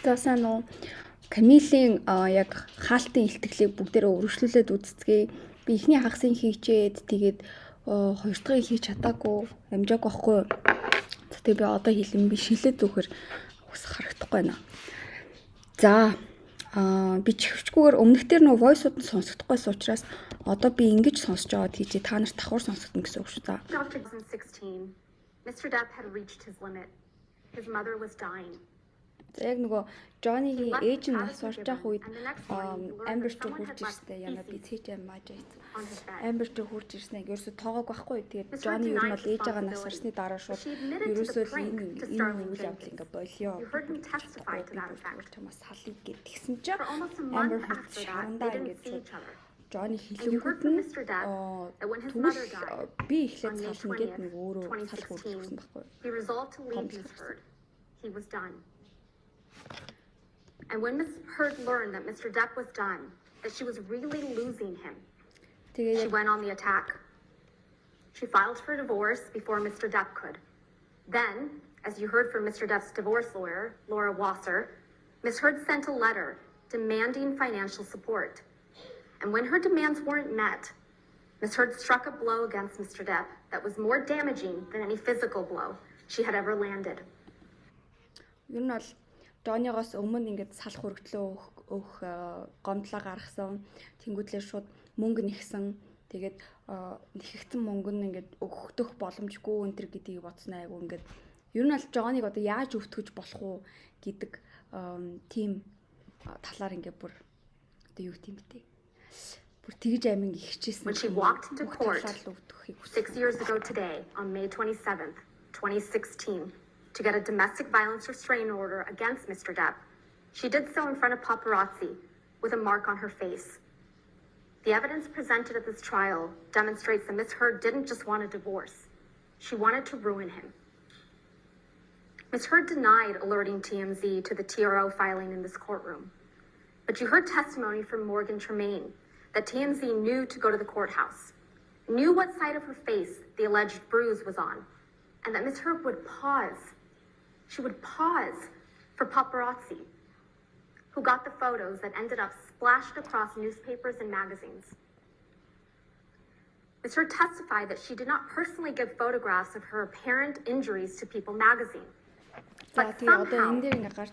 За сайн уу. Камилийн яг хаалтын илтгэлийг бүгдээрээ өргөжлүүлээд үзцгээе. Би эхний хагасыг хийчээд тэгээд хоёр дахьыг хийж чадаагүй, амжаагүй байхгүй. Тэгээд би одоо хэлэн би шилээд зүгэр ус харагдахгүй байна. За би чихвчгүйгээр өмнөхдөр нөө voice-ууд нь сонсогдохгүйс учраас одоо би ингэж сонсож байгаад хийжээ та нарт давхар сонсогдно гэсэн үг шүү. За. 2016, Mr. Depp had reached his limit. His mother was dying. За яг нөгөө Johnny-гийн ээж нь нас орж явах үед Amber ч хурж ирстэй яна би цээжээ маажаа. Amber ч хурж ирснэ ерөөсө тоогоог байхгүй. Тэгээд Johnny ер нь бол ээжээгээ нас орсны дараа шууд ерөөсөө энэ үйл явдал ингээ болио. Чамаас салъя гэдгсэн чинь Amber шарандаа ингээ Johnny хэлэнгүүд нь тэгвэл би эхлээд сална гэд нэг өөрөө салах үргэлжлүүлсэн байхгүй. He was done. And when Miss Heard learned that Mr. Depp was done, that she was really losing him, she went on the attack. She filed for divorce before Mr. Depp could. Then, as you heard from Mr. Depp's divorce lawyer, Laura Wasser, Miss Heard sent a letter demanding financial support. And when her demands weren't met, Miss Heard struck a blow against Mr. Depp that was more damaging than any physical blow she had ever landed. Юу нь бол Johnny-гоос өмнө ингээд салах хүргэлтөө өөх гомдлоо гаргасан. Тэнгүүдлээ шууд мөнгө нэгсэн. Тэгээд нэхэгдсэн мөнгө нь ингээд өгөх боломжгүй өнтер гэдгийг бодсноо айгу ингээд ер нь бол Johnny-г одоо яаж өвтгөж болох уу гэдэг тийм талаар ингээд бүр одоо юу гэм бэ? Бүр тэгж амин ихчээсэн. When she walked into court 6 years ago today on May 27th, 2016. To get a domestic violence restraining order against Mr. Depp, she did so in front of paparazzi with a mark on her face. The evidence presented at this trial demonstrates that Ms. Heard didn't just want a divorce. She wanted to ruin him. Ms. Heard denied alerting TMZ to the TRO filing in this courtroom. But you heard testimony from Morgan Tremaine that TMZ knew to go to the courthouse, knew what side of her face the alleged bruise was on, and that Ms. Heard would pause. She would pause for paparazzi, who got the photos that ended up splashed across newspapers and magazines. Ms. Heard testified that she did not personally give photographs of her apparent injuries to People magazine. But somehow,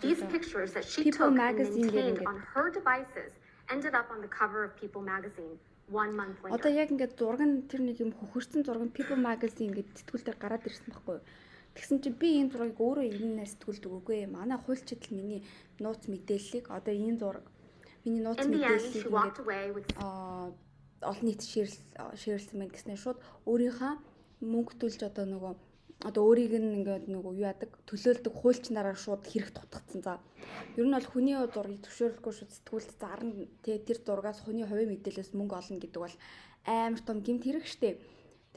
these pictures that she took and maintained on her devices ended up on the cover of People magazine 1 month later. Одоо яг ингээд зураг тэр нэг юм хөхөрсөн зураг People magazine гэдэг сэтгүүл дээр гараад ирсэн байхгүй юу? Тэгсэн чинь би энэ зургийг өөрөө ирнээс сэтгүүлд өгөөгүй. Манай хуульчид л миний нууц мэдээллийг одоо энэ зураг миний нууц мэдээллийг ингээд олон нийт шеэрлсэн байна гэснээр шууд өөрийнхөө мөнгө төлж одоо өөрийг нь ингээд юу яадаг төлөөлдөг хуульчнараа шууд хэрэг тутгацсан. За ер нь бол хүний зургийг зөвшөөрөхгүй шууд сэтгүүлд зарна тэр зургаас хүний хувийн мэдээлэлээс мөнгө олно гэдэг бол амар том гэмт хэрэг штэ.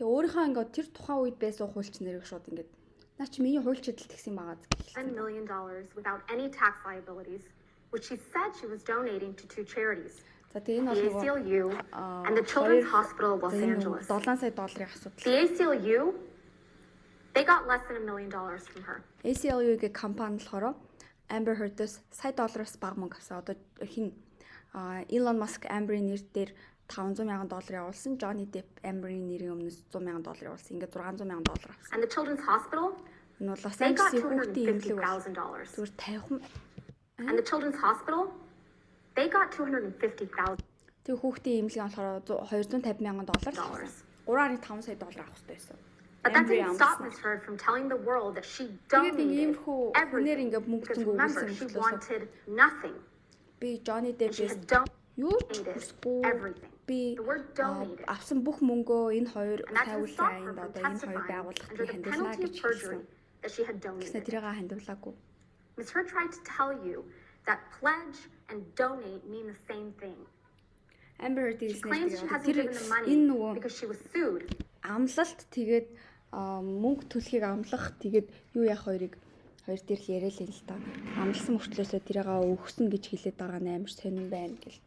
Тэгээ өөрийнхөө ингээд тэр тухайн үед байсан хуульч нарыг шууд ингээд наа чи миний хуульчид л тэгсэн байгаа $10 million without any tax liabilities, which she said she was donating to two charities. The ACLU and the Children's Hospital of Los Angeles. $7 сая долларын асуудал. The ACLU, they got less than $1 million from her. ACLU-гийн компани болохоор Amber Heard-ээс сая доллараас бага мөнгө авсан. Одоо хин Elon Musk Amber-ийн нэр дээр $500,000 явуулсан. Johnny Depp Amber-ийн нэрийн өмнөөс $100,000 явуулсан. Ингээд $600,000 авсан. And the Children's Hospital, they got $250,000. Зүгээр 50. And the Children's Hospital, they got $250,000. Тэг хүүхдийн эмнэлгийн болохоор $250,000 авсан. $3.5 сая авах хэрэгтэй байсан. But that didn't stop Ms. Heard from telling the world that she donated everything. Remember, she wanted nothing. Би Johnny Depp-ээс юу everything. Би авсан бүх мөнгөө энэ хоёр тайвал аянд одоо энэ хоёр байгууллагад хандуулна гэж хэлсэн. Гэвч тэрийг хандуулаагүй. Ms. Heard tried to tell you that pledge and donate mean the same thing. Amber Heard тэр энэ нөгөө амлалт тэгээд мөнгө төлөхийг амлах тэгээд юу яах хоёр дээр л яриа л л та. Амлсан мөртлөөсөө тэрийг өгсөн гэж хэлээд байгаа нь амар сонирн байна гэл.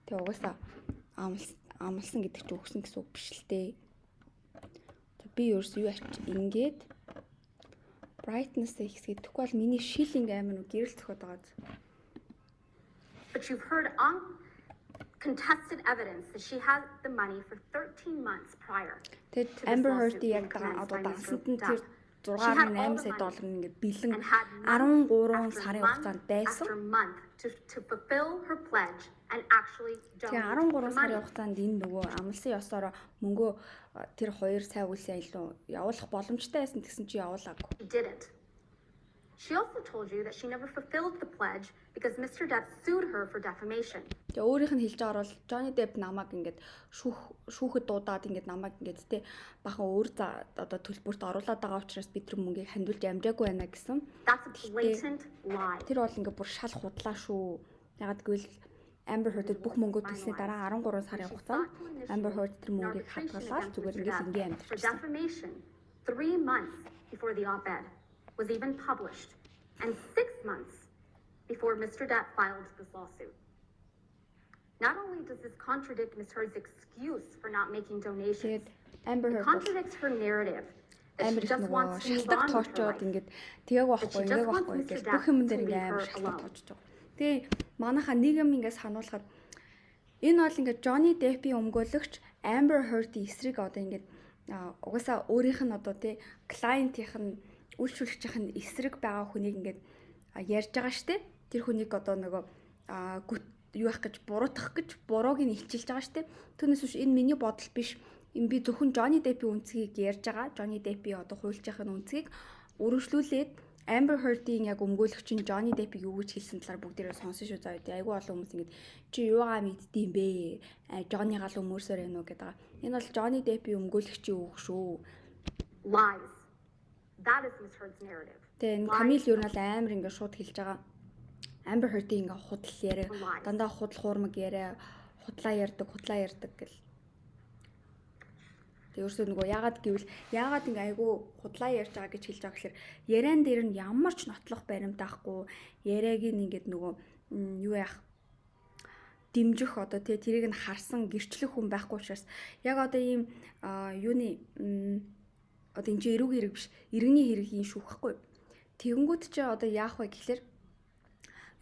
Тэг угаасаа амлсан гэдэг чинь өгсөн гэсэн үг биш л дээ. Би ерөөс юу ач ингээд brightness-ийг хэсгээ тэгэхгүй бол миний шилинг амар нүг гэрэл зөхөд байгаа. But you've heard uncontested evidence that she had the money for 13 months prior. Тэгэд Amber Heard яг одоо дансанд нь тэр 6.8 сая доллар ингээд бэлэн 13 сарын хугацаанд байсан. To fulfill her pledge and actually Тэгээ 13 сарын хугацаанд энэ нөгөө амлсан ёсоор мөнгөө тэр 2 сая үлсээ илүү явуулах боломжтой байсан гэсэн чи явуулаагүй. Didn't. She also told you that she never fulfilled the pledge because Mr. Depp sued her for defamation. Тэгээ өөрийнх нь хэлж байгаа бол Johnny Depp намайг ингээд шүүхэд дуудаад ингээд намайг ингээд те бахан өөр одоо төлбөрт оруулаад байгаа учраас бид тэр мөнгийг хандуулж амжаагүй байна гэсэн. That's a blatant lie. Тэр бол ингээд бүр шал худлаа шүү. Ягаад гэвэл Amber Heard-д бүх мөнгөө төлсөний дараа 13 сарын хугацаанд Amber Heard тэр мөнгийг хадгалаад зүгээр ингээд ингийн амьдчихсан. Defamation 3 months before the op-ed was even published and 6 months before Mr. Depp filed this lawsuit. Not only does this contradict Ms. Heard's excuse for not making donations, it contradicts her narrative that she just wants to move on with her life. ингээд тээг байхгүй гэж бүх юм дээр ингээд амар шалтгаан тоочж байгаа. Тэгээ манайха нэг юм ингээд сануулахад энэ бол ингээд Johnny Depp-ийн өмгөөлөгч Amber Heard-ийн эсрэг одоо ингээд угаасаа өөрийнх нь одоо тий клиентийнх нь үйлчлүүлэгчийнх нь эсрэг байгаа хүнийг ингээд ярьж байгаа штэ. Тэр хүнийг одоо нөгөө юу ах гэж буруутгах гэж бурууг нь илчилж байгаа штэ. Түүнээс биш энэ миний бодол биш. Энэ би зөвхөн Johnny Depp-ийн үнцгийг ярьж байгаа. Johnny Depp-ийн одоо хуульчийнх нь үнцгийг өргөжлүүлээд Amber Heard-ийн яг өмгөөлөгчин Johnny Depp-ийг юу гэж хэлсэн талаар бүгдээрээ сонсон шүү заа. Айгүй олон хүмүүс ингэж чи юугаа мэддэм бэ? Johnny гал өмөрсөөр байна уу гэдэг. Энэ бол Johnny Depp-ийн өмгөөлөгчийн үг шүү. Lies. That is Ms. Heard's narrative. Тэгээ Camille юу нь бол амар ингэ шууд хэлж байгаа. Amber Heard-ийн ингээ худал яриа, дандаа худал хуурмаг яриа, худлаа ярддаг гэл. Тэгээ өөрсдөө нөгөө яагаад гэвэл яагаад ингээ айгүй худлаа ярьж байгаа гэж хэлж байгаа гэхээр яриан дээр нь ямар ч нотлох баримт байхгүй, яриаг нь ингээд нөгөө юу яах дэмжих одоо тэрийг нь харсан гэрчлэх хүн байхгүй учраас яг одоо ийм юуны одоо энэ чинь эрүүг хэрэг биш, иргэний хэргийн шүүх байхгүй. Тэгэнгүүт чи одоо яах вэ гэхэлэр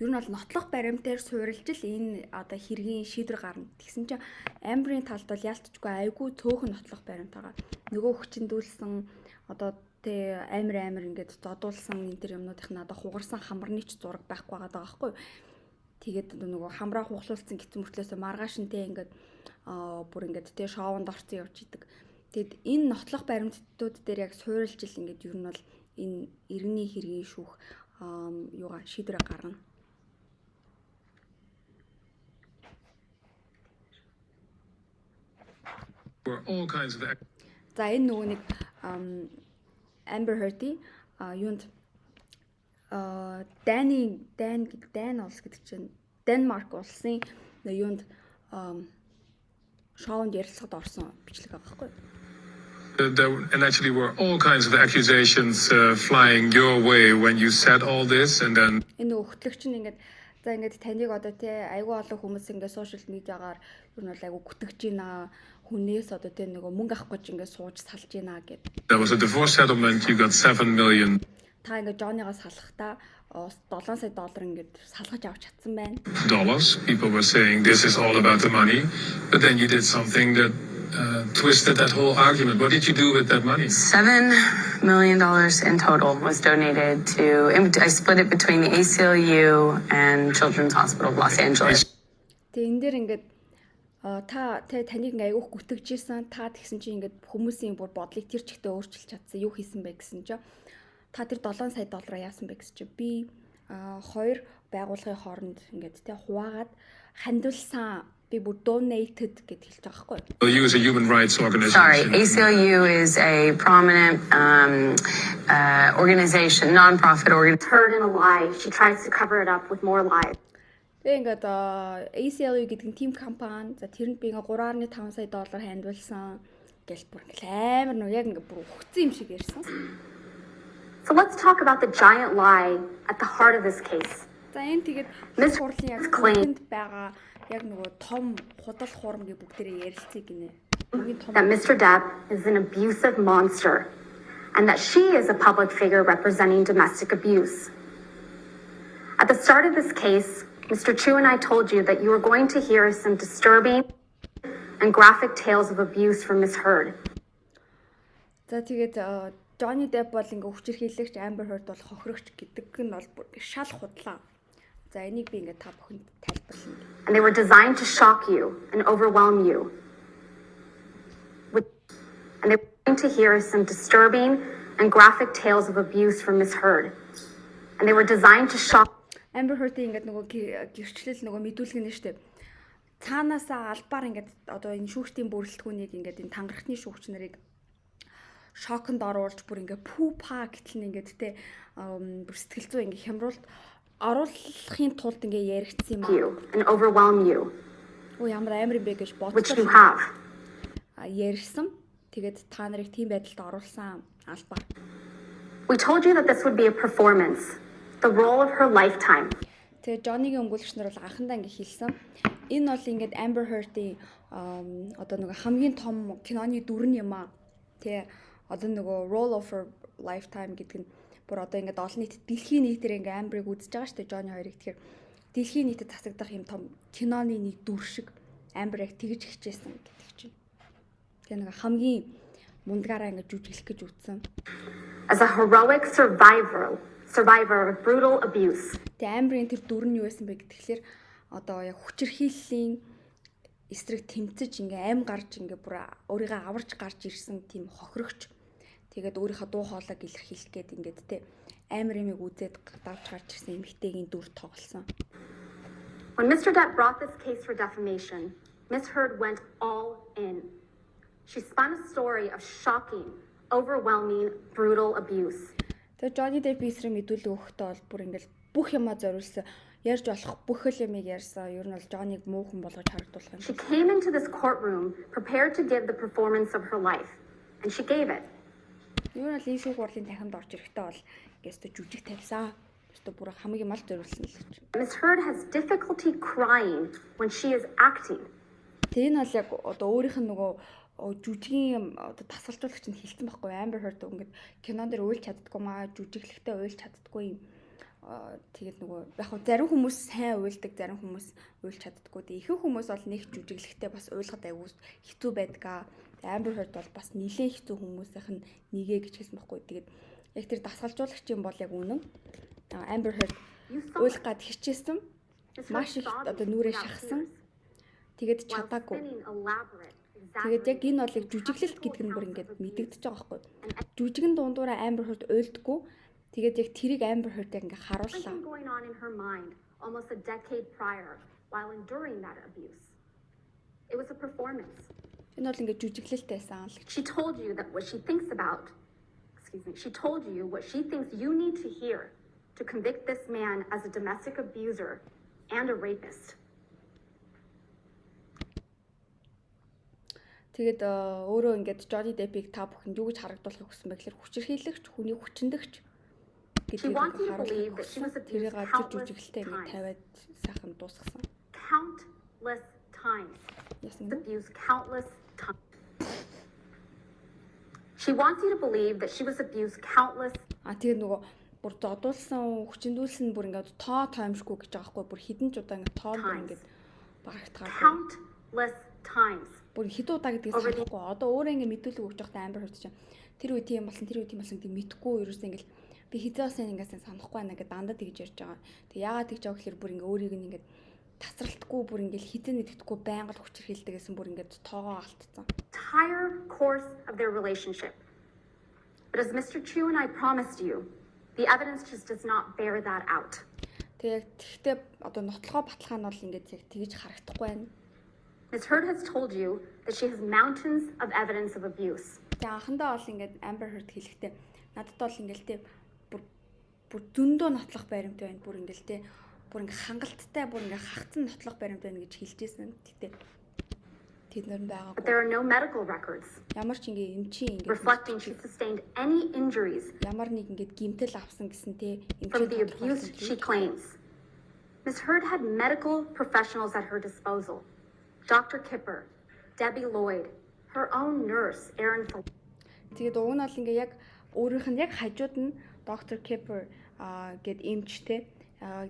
ер нь бол нотлох баримтаар суурилж л энэ одоо хэргийн шийдвэр гарна. Тэгсэн чинь Amber-ийн талд бол ялцчгүй айгүй цөөхөн нотлох баримт байгаа. Нөгөө хүчиндүүлсэн одоо амар ингээд зодуулсан энэ төр юмнуудын одоо хугарсан хамрны ч зураг байхгүй байгаа байхгүй. Тэгээд нөгөө хамраа хуглуулсан гитэн мөртлөөсөө маргааш нь ингээд бүр ингээд шоунд орсон явж идэг. Тэгэд энэ нотлох баримтууд дээр яг суурилж ил ингээд ер нь бол энэ иргэний хэргийн шүүх юугаа шийдвэр гаргана. За энэ нөгөө нэг Amber Heard-ийн юунд Дэн улс гэдэг чинь Денмарк улсын юунд шоунд ярилцлагад орсон бичлэг байгаа байхгүй. And actually were all kinds of accusations flying your way when you said all this and then энэ нөгөө хөтлөгч нь ингээд за ингээд таныг одоо айгүй олон хүмүүс ингээд сошиал медиагаар ер нь бол айгүй гүтгэж байна. Хүнээс одоо нөгөө мөнгө авах гэж ингээд сууж салж байна гэд. There was a divorce settlement, you got 7 million. Та ингээд Johnny-гаас салахдаа 7 сая доллар ингээд салгаж авч чадсан байна. Dollars. People were saying this is all about the money, but then you did something that twisted that whole argument. What did you do with that money? $7 million in total was donated to. I split it between the ACLU and Children's Hospital of Los Angeles. Тэгээ энэ дээр ингээд таныг ингээ айгүйх гүтгэжсэн та тэгсэн чинь ингээд хүмүүсийн бүр бодлыг тэр чигтээ өөрчилж чадсан юу хийсэн бэ гэсэн чинь та тэр 7 сая доллараа яасан бэ гэсэн чинь би хоёр байгууллагын хооронд ингээд хуваагаад хандуулсан би бүр donated гэд хэлж байгаа байхгүй. ACLU is a human rights organization. Sorry, ACLU is a prominent organization, non-profit organization. Heard in a lie. She tries to cover it up with more lies. Тэгээ ингээд ACLU гэдэг нь team компани. За тэрэнд би ингээ 3.5 сая доллар хандуулсан гэл бүр амар нөө яг ингээ бүр ухцсан юм шиг ярьсан. So let's talk about the giant lie at the heart of this case. За энэ тэгээд Miss Хурлын яг claimed байгаа яг нөгөө том худал хуурмгийн бүгдээрээ ярилцгийг гинэ. That Mr. Depp is an abusive monster and that she is a public figure representing domestic abuse. At the start of this case, Mr. Chu and I told you that you were going to hear some disturbing and graphic tales of abuse from Ms. Heard. За тэгээд Johnny Depp бол ингээ хүчирхийлэгч, Amber Heard бол хохирогч гэдэг нь бол бүр шал худлаа. За энийг би ингээ та бүхэнд тайлбарлана. And they were designed to shock you and overwhelm you. And they were going to hear some disturbing and graphic tales of abuse from Ms. Heard. And they were designed to shock Amber Heard-ийн ингээд нөгөө гэрчлэл нөгөө мэдүүлгэн нь штэ. Цаанаасаа албаар ингээд одоо энэ шүүгчдийн бүрэлдэхүүнийг ингээд энэ тангарахны шүүгч нарыг шоконд оруулж бүр ингээд пупа гэтэл нь ингээд те бүр сэтгэл зүй ингээд хямруулт оруулахын тулд ингээд яригдсан юм you and overwhelm you. Оо ямар амар юм бэ гэж Which you бодсон. have. Ярьсан. Тэгээд та нарыг тийм байдалд оруулсан албаар. We told you that this would be a performance, the role of her lifetime. Тэгээ Johnny-гийн өмгөөлөгч нар бол анхандаа ингэ хэлсэн. Энэ бол ингээд Amber Heard-ийн одоо нөгөө хамгийн том киноны дүр нь юм аа. Тэгээ одоо нөгөө role of her lifetime гэдэг нь бүр одоо ингээд олон нийтэд дэлхийн нийтээр ингээд Amber-ыг үзэж байгаа шүү дээ Johnny хоёрыг. Тэгэхээр дэлхийн нийтэд тасагдах юм том киноны нэг дүр шиг Amber-ыг тэгж хичээсэн гэдэг чинь. Тэгээ нөгөө хамгийн мундгаараа ингээд жүжиглэх гэж үзсэн. As a heroic survivor of brutal abuse. Тэгээ Amber-ийн тэр дүр нь юу байсан бэ гэхэлэр одоо яг хүчирхийллийн эсрэг тэмцэж ингээ ам гарч ингээ бүр өөрийгөө аварж гарч ирсэн тийм хохирогч. Тэгээд өөрийнхөө дуу хоолойг илэрхийлэх гээд ингээд те амар юмыг үзээд давж гарч ирсэн эмэгтэйгийн дүр тоглосон. When Mr. Depp brought this case for defamation, Ms. Heard went all in. She spun a story of shocking, overwhelming, brutal abuse. Тэгээд Johnny Depp эсрэг мэдүүлэг өгөхдөө бол бүр ингээл бүх юмаа зориулсан. Ярьж болох бүх л юмыг ярьсан. Ер нь бол Johnny-г муухан болгож харагдуулах юм. She came into this courtroom prepared to give the performance of her life, and she gave it. Ер нь бол энэ шүүх хурлын танхимд орж ирэхдээ бол гэстэ жүжиг тавьсан. Гэстэ бүр хамгийн мал зориулсан л гэж. Ms. Heard has difficulty crying when she is acting. Тэгээ энэ бол яг одоо өөрийнх нь нөгөө жүжигийн одоо дасгалжуулагч нь хэлсэн байхгүй Amber Heard ингээд кинон дээр уйлж чаддгүй маа жүжиглэхдээ уйлж чаддгүй юм. Тэгээд нөгөө яг хөө зарим хүмүүс сайн уйлдаг, зарим хүмүүс уйлж чаддгүй. Тэгээ ихэнх хүмүүс бол нэг жүжиглэхдээ бас уйлахад аягүй хэцүү байдаг. Amber Heard бол бас нэлээд хэцүү хүмүүсийнх нь нэгэ гэж хэлсэн байхгүй. Тэгээд яг тэр дасгалжуулагч юм бол яг үнэн. Amber Heard уйлах гад хичээсэн. Маш их одоо нүрээ шахсан. Тэгээд чадаагүй. Тэгээд яг энэ бол яг жүжиглэлт гэдэг нь бүр ингээд мэдэгдэж байгаа байхгүй. Жүжигэн дундуура Amber Heard уйлдаггүй. Тэгээд яг тэрийг Amber Heard яг ингээд харууллаа. Going on in her mind almost a decade prior while enduring that abuse. It was a performance. Энэ бол ингээд жүжиглэлтэй байсан л гэж. She told you that what she thinks about, she told you what she thinks you need to hear to convict this man as a domestic abuser and a rapist. Тэгээд өөрөө ингээд Johnny Depp-ийг та бүхэнд юу гэж харагдуулахыг хүссэн бэ гэхээр хүчирхийлэгч, хүний хүчиндэгч гэдгийг харуулж тэрийг гадар жүжиглэлтэй ингээд тавиад сайхан дуусгасан. Countless times. Abused countless times. She wants you to believe that she was abused countless. Тэгээд нөгөө бүр зодуулсан, хүчиндүүлсэн бүр ингээд тоо тоомшгүй гэж байгаа хгүй бүр хідэн ч удаа ингээд тоо бүр ингээд багтгаа. Countless times. Бүр хэд удаа гэдгийг санахгүй. Одоо өөрөө ингээд мэдүүлэг өгч байхдаа Amber Heard чинь тэр үе тийм болсон, тэр үе тийм болсон гэдэг мэдхгүй ерөөсөө ингээд би хизээсэн ингээд санахгүй байна гэдэг дандаа тэгж ярьж байгаа. Тэг яагаад тэгж байгаа гэхээр бүр ингээд өөрийг нь ингээд тасралтгүй бүр ингээд хитэн нэтгэхгүй байнга л хүчирхийлдэг гэсэн бүр ингээд тоогоо алдсан. Entire course of their relationship. But as Mr. Chu and I promised you, the evidence just does not bear that out. Тэгтээ одоо нотлогоо баталгаа нь бол ингээд яг тэгж харагдахгүй байна. Ms. Heard has told you that she has mountains of evidence of abuse. Тэг анхандаа бол ингээд Amber Heard хэлэхдээ надад бол ингээд те бүр зөндөө нотлох баримт байна. Бүр ингээд те бүр ингээд хангалттай бүр ингээд хагцсан нотлох баримт байна гэж хэлжсэн. Тэгтээ тэд нар байгаа. But there are no medical records. Ямар ч ингээд эмчийн ингээд reflecting she sustained any injuries. Ямар нэг ингээд гимтэл авсан гэсэн те from the abuse she claims. Ms. Heard had medical professionals at her disposal. Dr. Kipper, Debbie Lloyd, her own nurse, Erin. Тэгээд уг нь бол ингээ яг өөрийнх нь яг хажууд нь Dr. Kepper гэд эмчтэй,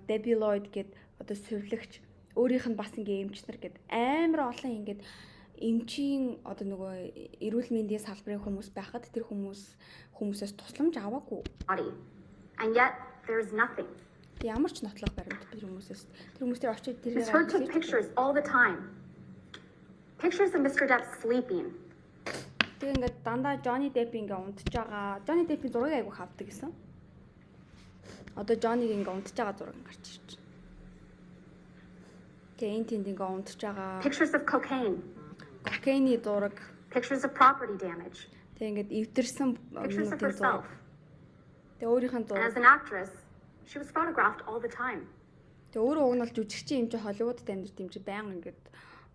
Debbie Lloyd гэд одоо сувилагч, өөрийнх нь бас ингээ эмчнэр гэд амар олон ингээд эмчийн одоо нөгөө эрүүл мэндийн салбарын хүмүүс байхад тэр хүмүүсээс тусламж аваагүй. And yet there's nothing. Ямар ч нотлох баримт тэр хүмүүсээс тэр хүмүүс тэр очиж тэр Miss Heard took pictures all the time. Pictures of Mr. Depp sleeping. Тэгээ ингээд дандаа Johnny Depp ингээ унтж байгаа. Johnny Depp-ийн зургийг айгу хавдаг гэсэн. Одоо Johnny-г ингээ унтж байгаа зураг гарч ирж байна. Тэгээ энэ тэнд ингээ унтж байгаа. Pictures of cocaine. Кокаины зураг. Pictures of property damage. Тэгээ ингээд эвдэрсэн Pictures of юмнуудын зураг. herself. Тэгээ өөрийнх нь And зураг. as an actress, she was photographed all the time. Тэгээ өөрөө уг нь бол жүжигчин юм чи Холливуудд амьдарч юм чи байнга ингээд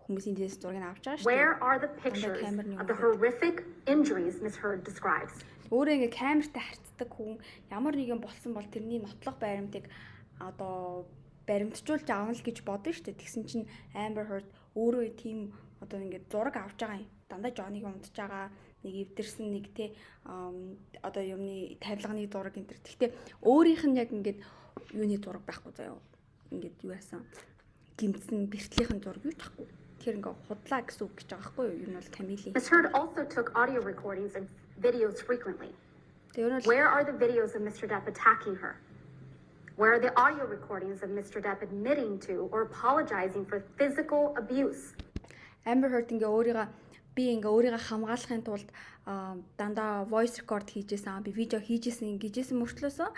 хүмүүсийн дэс зургийг авч байгаа шүү дээ. Where are the pictures of the horrific injuries Miss Heard describes? Өөрөө ингээ камертай харцдаг хүн ямар нэгэн болсон бол тэрний нотлох баримтыг одоо баримтжуулж аавна л гэж бодно шүү дээ. Тэгсэн чинь Amber Heard өөрөө тийм одоо ингээ зураг авч байгаа юм. Дандаа Johnny-г унтж байгаа, нэг эвдэрсэн нэг те одоо юмны тавилганы зураг энэ төр. Гэхдээ өөрийнх нь яг ингээд юуны зураг байхгүй заяа. Ингээд юу яасан гимтсэн бэртлийнхэн зураг юу ч байхгүй. Тэр ингээ худлаа гэсэн үг гэж байгаа байхгүй юу? Юу нь бол Camile. Miss Heard also took audio recordings and videos frequently. Тэр нь Where are the videos of Mr. Depp attacking her? Where are the audio recordings of Mr. Depp admitting to or apologizing for physical abuse? Amber Heard ингээ өөрийгөө хамгаалахын тулд дандаа voice record хийжсэн, би видео хийжсэн гэжсэн мөртлөөсөө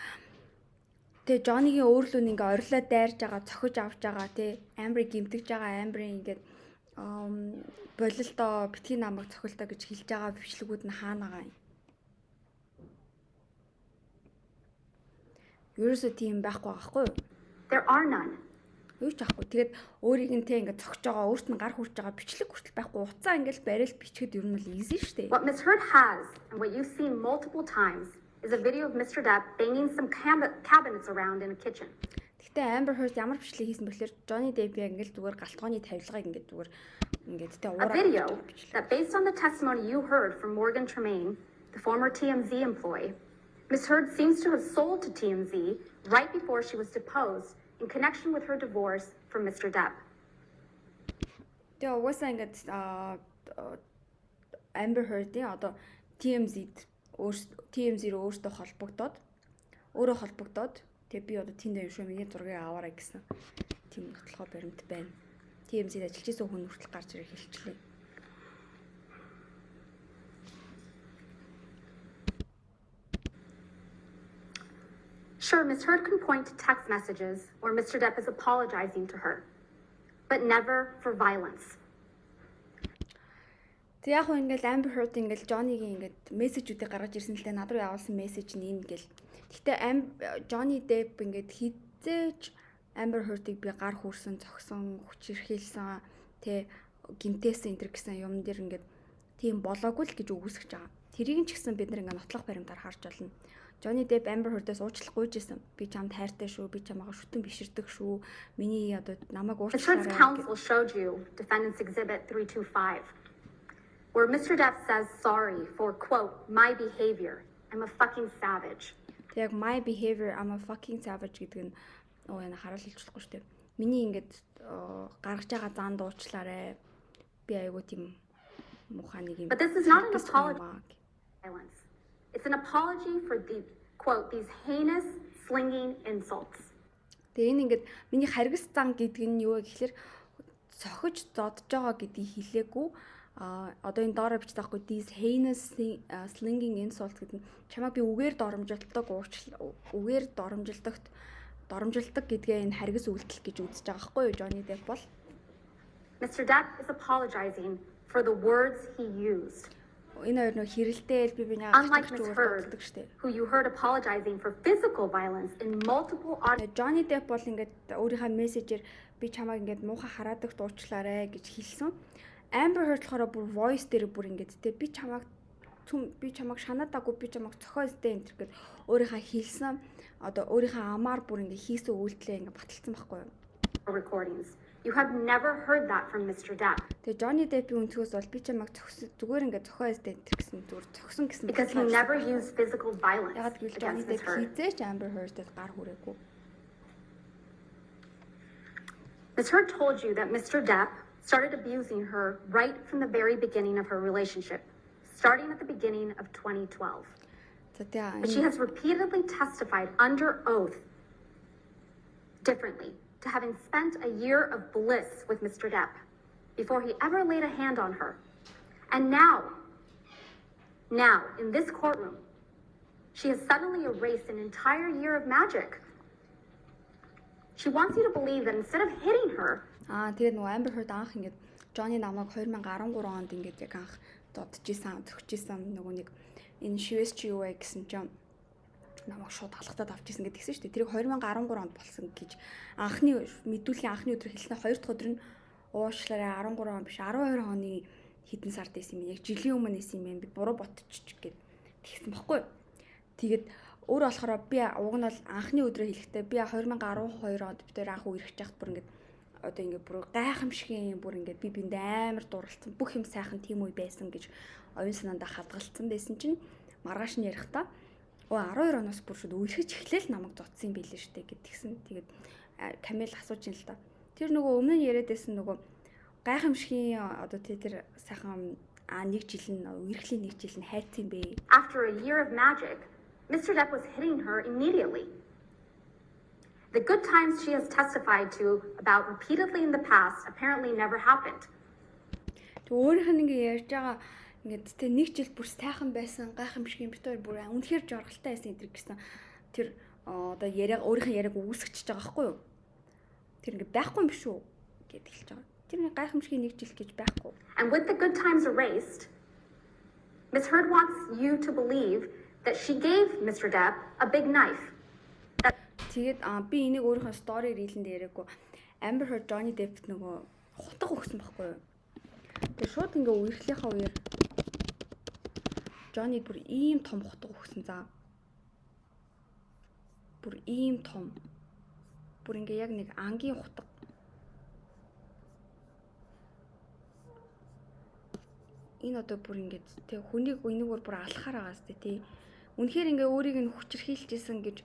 тэгээ Johnny-гийн өөрлөө ингээ орилоо дайрж байгаа, цохиж авч байгаа тий Amber-ыг гимтэж байгаа, Amber-ийн ингээ бололтоо битгий намайг цохилтоо гэж хэлж байгаа бичлэгүүд нь хаана байгаа юм. Ерөөсөө тийм байхгүй байхгүй юу? There are none. Юу ч ахгүй. Тэгээд өөрийг нь те ингээд цогч байгаа, өөрт нь гар хүрч байгаа бичлэг хүртэл байхгүй. Уцаа ингээд барил бичгэд ер нь л easy шүү дээ. What Miss Heard has, and what you've seen multiple times, is a video of Mr. Depp banging some cabinets around in a kitchen. Гэхдээ Amber Heard ямар бичлэг хийсэн бэхлээр Johnny Depp яг ингээд зүгээр галтгооны тавилгыг ингээд зүгээр ингээд те A video that, based on the testimony you heard from Morgan Tremaine, the former TMZ employee, Miss Heard seems to have sold to TMZ right before she was deposed in connection with her divorce from Mr. Depp. Тэгээ угаасаа ингээд Amber Heard-ийн одоо TMZ-д рүү өөртөө холбогдоод тэгээ би одоо тэнд юм шүү миний зургийг аваарай гэсэн тийм нотлохоо баримт байна. TMZ-д ажиллаж байсан хүн хүртэл гарч ирэх хэлчлээ. Sure, Miss Heard can point to text messages where Mr. Depp is apologizing to her, but never for violence. Тэг яг хөө ингээл Amber Heard ингээл Johnny-гийн ингээд мессежүүдийг гаргаж ирсэн л дээ над руу явуулсан мессеж нь энэ гэл. Гэхдээ Johnny Depp ингээд хизээж Amber Heard-ыг би гар хүрсэн, цогсон, хүчирхийлсэн, тэ гимтээсэн энэ гэсэн юм дээр ингээд тийм болоогүй л гэж үгүйсгэж байгаа. Тэрийг ч гэсэн бид нэг ингээд нотлох баримтаар харж байна. Johnny Depp Amber Heard-аас уучлах гуйжсэн. Би чамд хайртай шүү, би чамаагаа шүтэн биширдэг шүү. Миний одоо намайг уучлаарай. Insurance counsel showed you Defendant's Exhibit 325, where Mr. Depp says sorry for, quote, my behavior. I'm a fucking savage. Тэг my behavior, I'm a fucking savage гэдэг нь энэ хараал хэлчихлэхгүй шүү дээ. Миний ингээд гаргаж байгаа зан дуучлаарай. Би айгуу тийм муухай нэг юм. But this is not an apology for violence. It's an apology for the, quote, these heinous slinging insults. Тэгээ энэ ингээд миний харгас зан гэдэг нь юу вэ гэхээр цохиж зодж байгаа гэдгийг хэлээгүй. Одоо энэ доороо бичдэг байхгүй these heinous slinging insults гэдэг нь чамайг би үгээр доромжилдог гэдгээ энэ харгас үйлдэл гэж үзэж байгаа байхгүй юу Johnny Depp бол. Mr. Depp is apologizing for the words he used. Энэ хоёр нөх хэрэлдээл би биний Unlike Miss Heard, who you heard apologizing for physical violence in multiple audio. Johnny Depp бол ингээд өөрийнхөө мессежээр би чамайг ингээд муухай хараадаг дуучлаарэ гэж хэлсэн. Amber Heard болохоор бүр voice дээр бүр ингээд те би чамайг шанаадагүй би чамайг цохиостэй энэ төр гэд өөрийнхөө хэлсэн одоо өөрийнхөө амаар бүр ингээд хийсэн үйлдэлээ ингээд баталсан байхгүй юу. recordings. You have never heard that from Mr. Depp. Тэгээ Johnny Depp-ийн өнцгөөс бол би чамайг зүгээр ингээд зохио эстэй гэсэн зүгээр зогсон гэсэн. Because he never used physical violence Яг гэвэл Johnny against Ms. Depp Heard. хизээч Amber Heard-д гар хүрээгүй. Ms. Heard told you that Mr. Depp started abusing her right from the very beginning of her relationship, starting at the beginning of 2012. За тэгээ But she has repeatedly testified under oath differently to having spent a year of bliss with Mr. Depp before he ever laid a hand on her. And now, in this courtroom, she has suddenly erased an entire year of magic. She wants you to believe that instead of hitting her, тэгээд нөгөө Amber Heard анх ингээд Johnny намайг 2013 онд ингээд яг анх зодчихсан, зөгчихсэн нөгөө нэг энэ шивэс чи юу вэ гэсэн чинь намайг шууд халахтаад авчихсан гэдгийгсэн шүү дээ. Тэрийг 2013 онд болсон гэж анхны мэдүүлгийн анхны өдөр хэлснээр хоёр дахь өдөр нь уушлаараа 13 он биш 12 оны хэдэн сард байсан юм. Яг жилийн өмнө байсан юм. Би буруу ботчих гэд тэгсэн баггүй. Тэгээд өөр болохоор би уг нь бол анхны өдрөө хэлэхдээ би 2012 онд бид анх үерхэж яхад бүр ингээд одоо ингээд бүр гайхамшигын бүр ингээд би бинд амар дурлцсан бүх юм сайхан тийм үе байсан гэж оюун санаандаа хадгалцсан байсан чинь маргааш нь ярихдаа 12 оноос бүр шууд үерхэж эхлээл намайг зодсон юм билээ штэ гэдгийгсэн. Тэгээд Camille асууж ин л да. Тэр нөгөө өмнө нь яриад байсан нөгөө гайхамшигын одоо тэр сайхан нэг жил нь үерхлийн нэг жил нь хайцсан бэ. after a year of magic, Mr. Depp was hitting her immediately. The good times she has testified to about repeatedly in the past apparently never happened. Тэг өөрийнх нь ингээ ярьж байгаа ингээд тэ нэг жил бүр сайхан байсан гайхамшиг юм битээр бүр үнэхээр жаргалтай байсан энэ гэсэн тэр одоо яриа өөрийнх нь яриаг үүсгэж байгаа байхгүй юу? Тэр ингээ байхгүй юм биш үү гэд хэлж байгаа. Тэр нэг гайхамшигын нэг жил гэж байхгүй. And with the good times erased, Ms. Heard wants you to believe that she gave Mr. Depp a big knife. Тэгээд би энийг өөрийнхөө стори рийлэнд яриаггүй. Amber Heard Johnny Depp нөгөө хутга өгсөн байхгүй юу? Тэр шууд ингээ үерхлийнхаа үеэр Johnny бүр ийм том хутга өгсөн заа. Бүр ийм том. Бүр ингээ яг нэг ангийн хутга. Энэ одоо бүр ингээд тэг хүнийг энэгээр бүр алхахаар байгаас тий. Үнэхээр ингээ өөрийг нь хүчрхийлжсэн гэж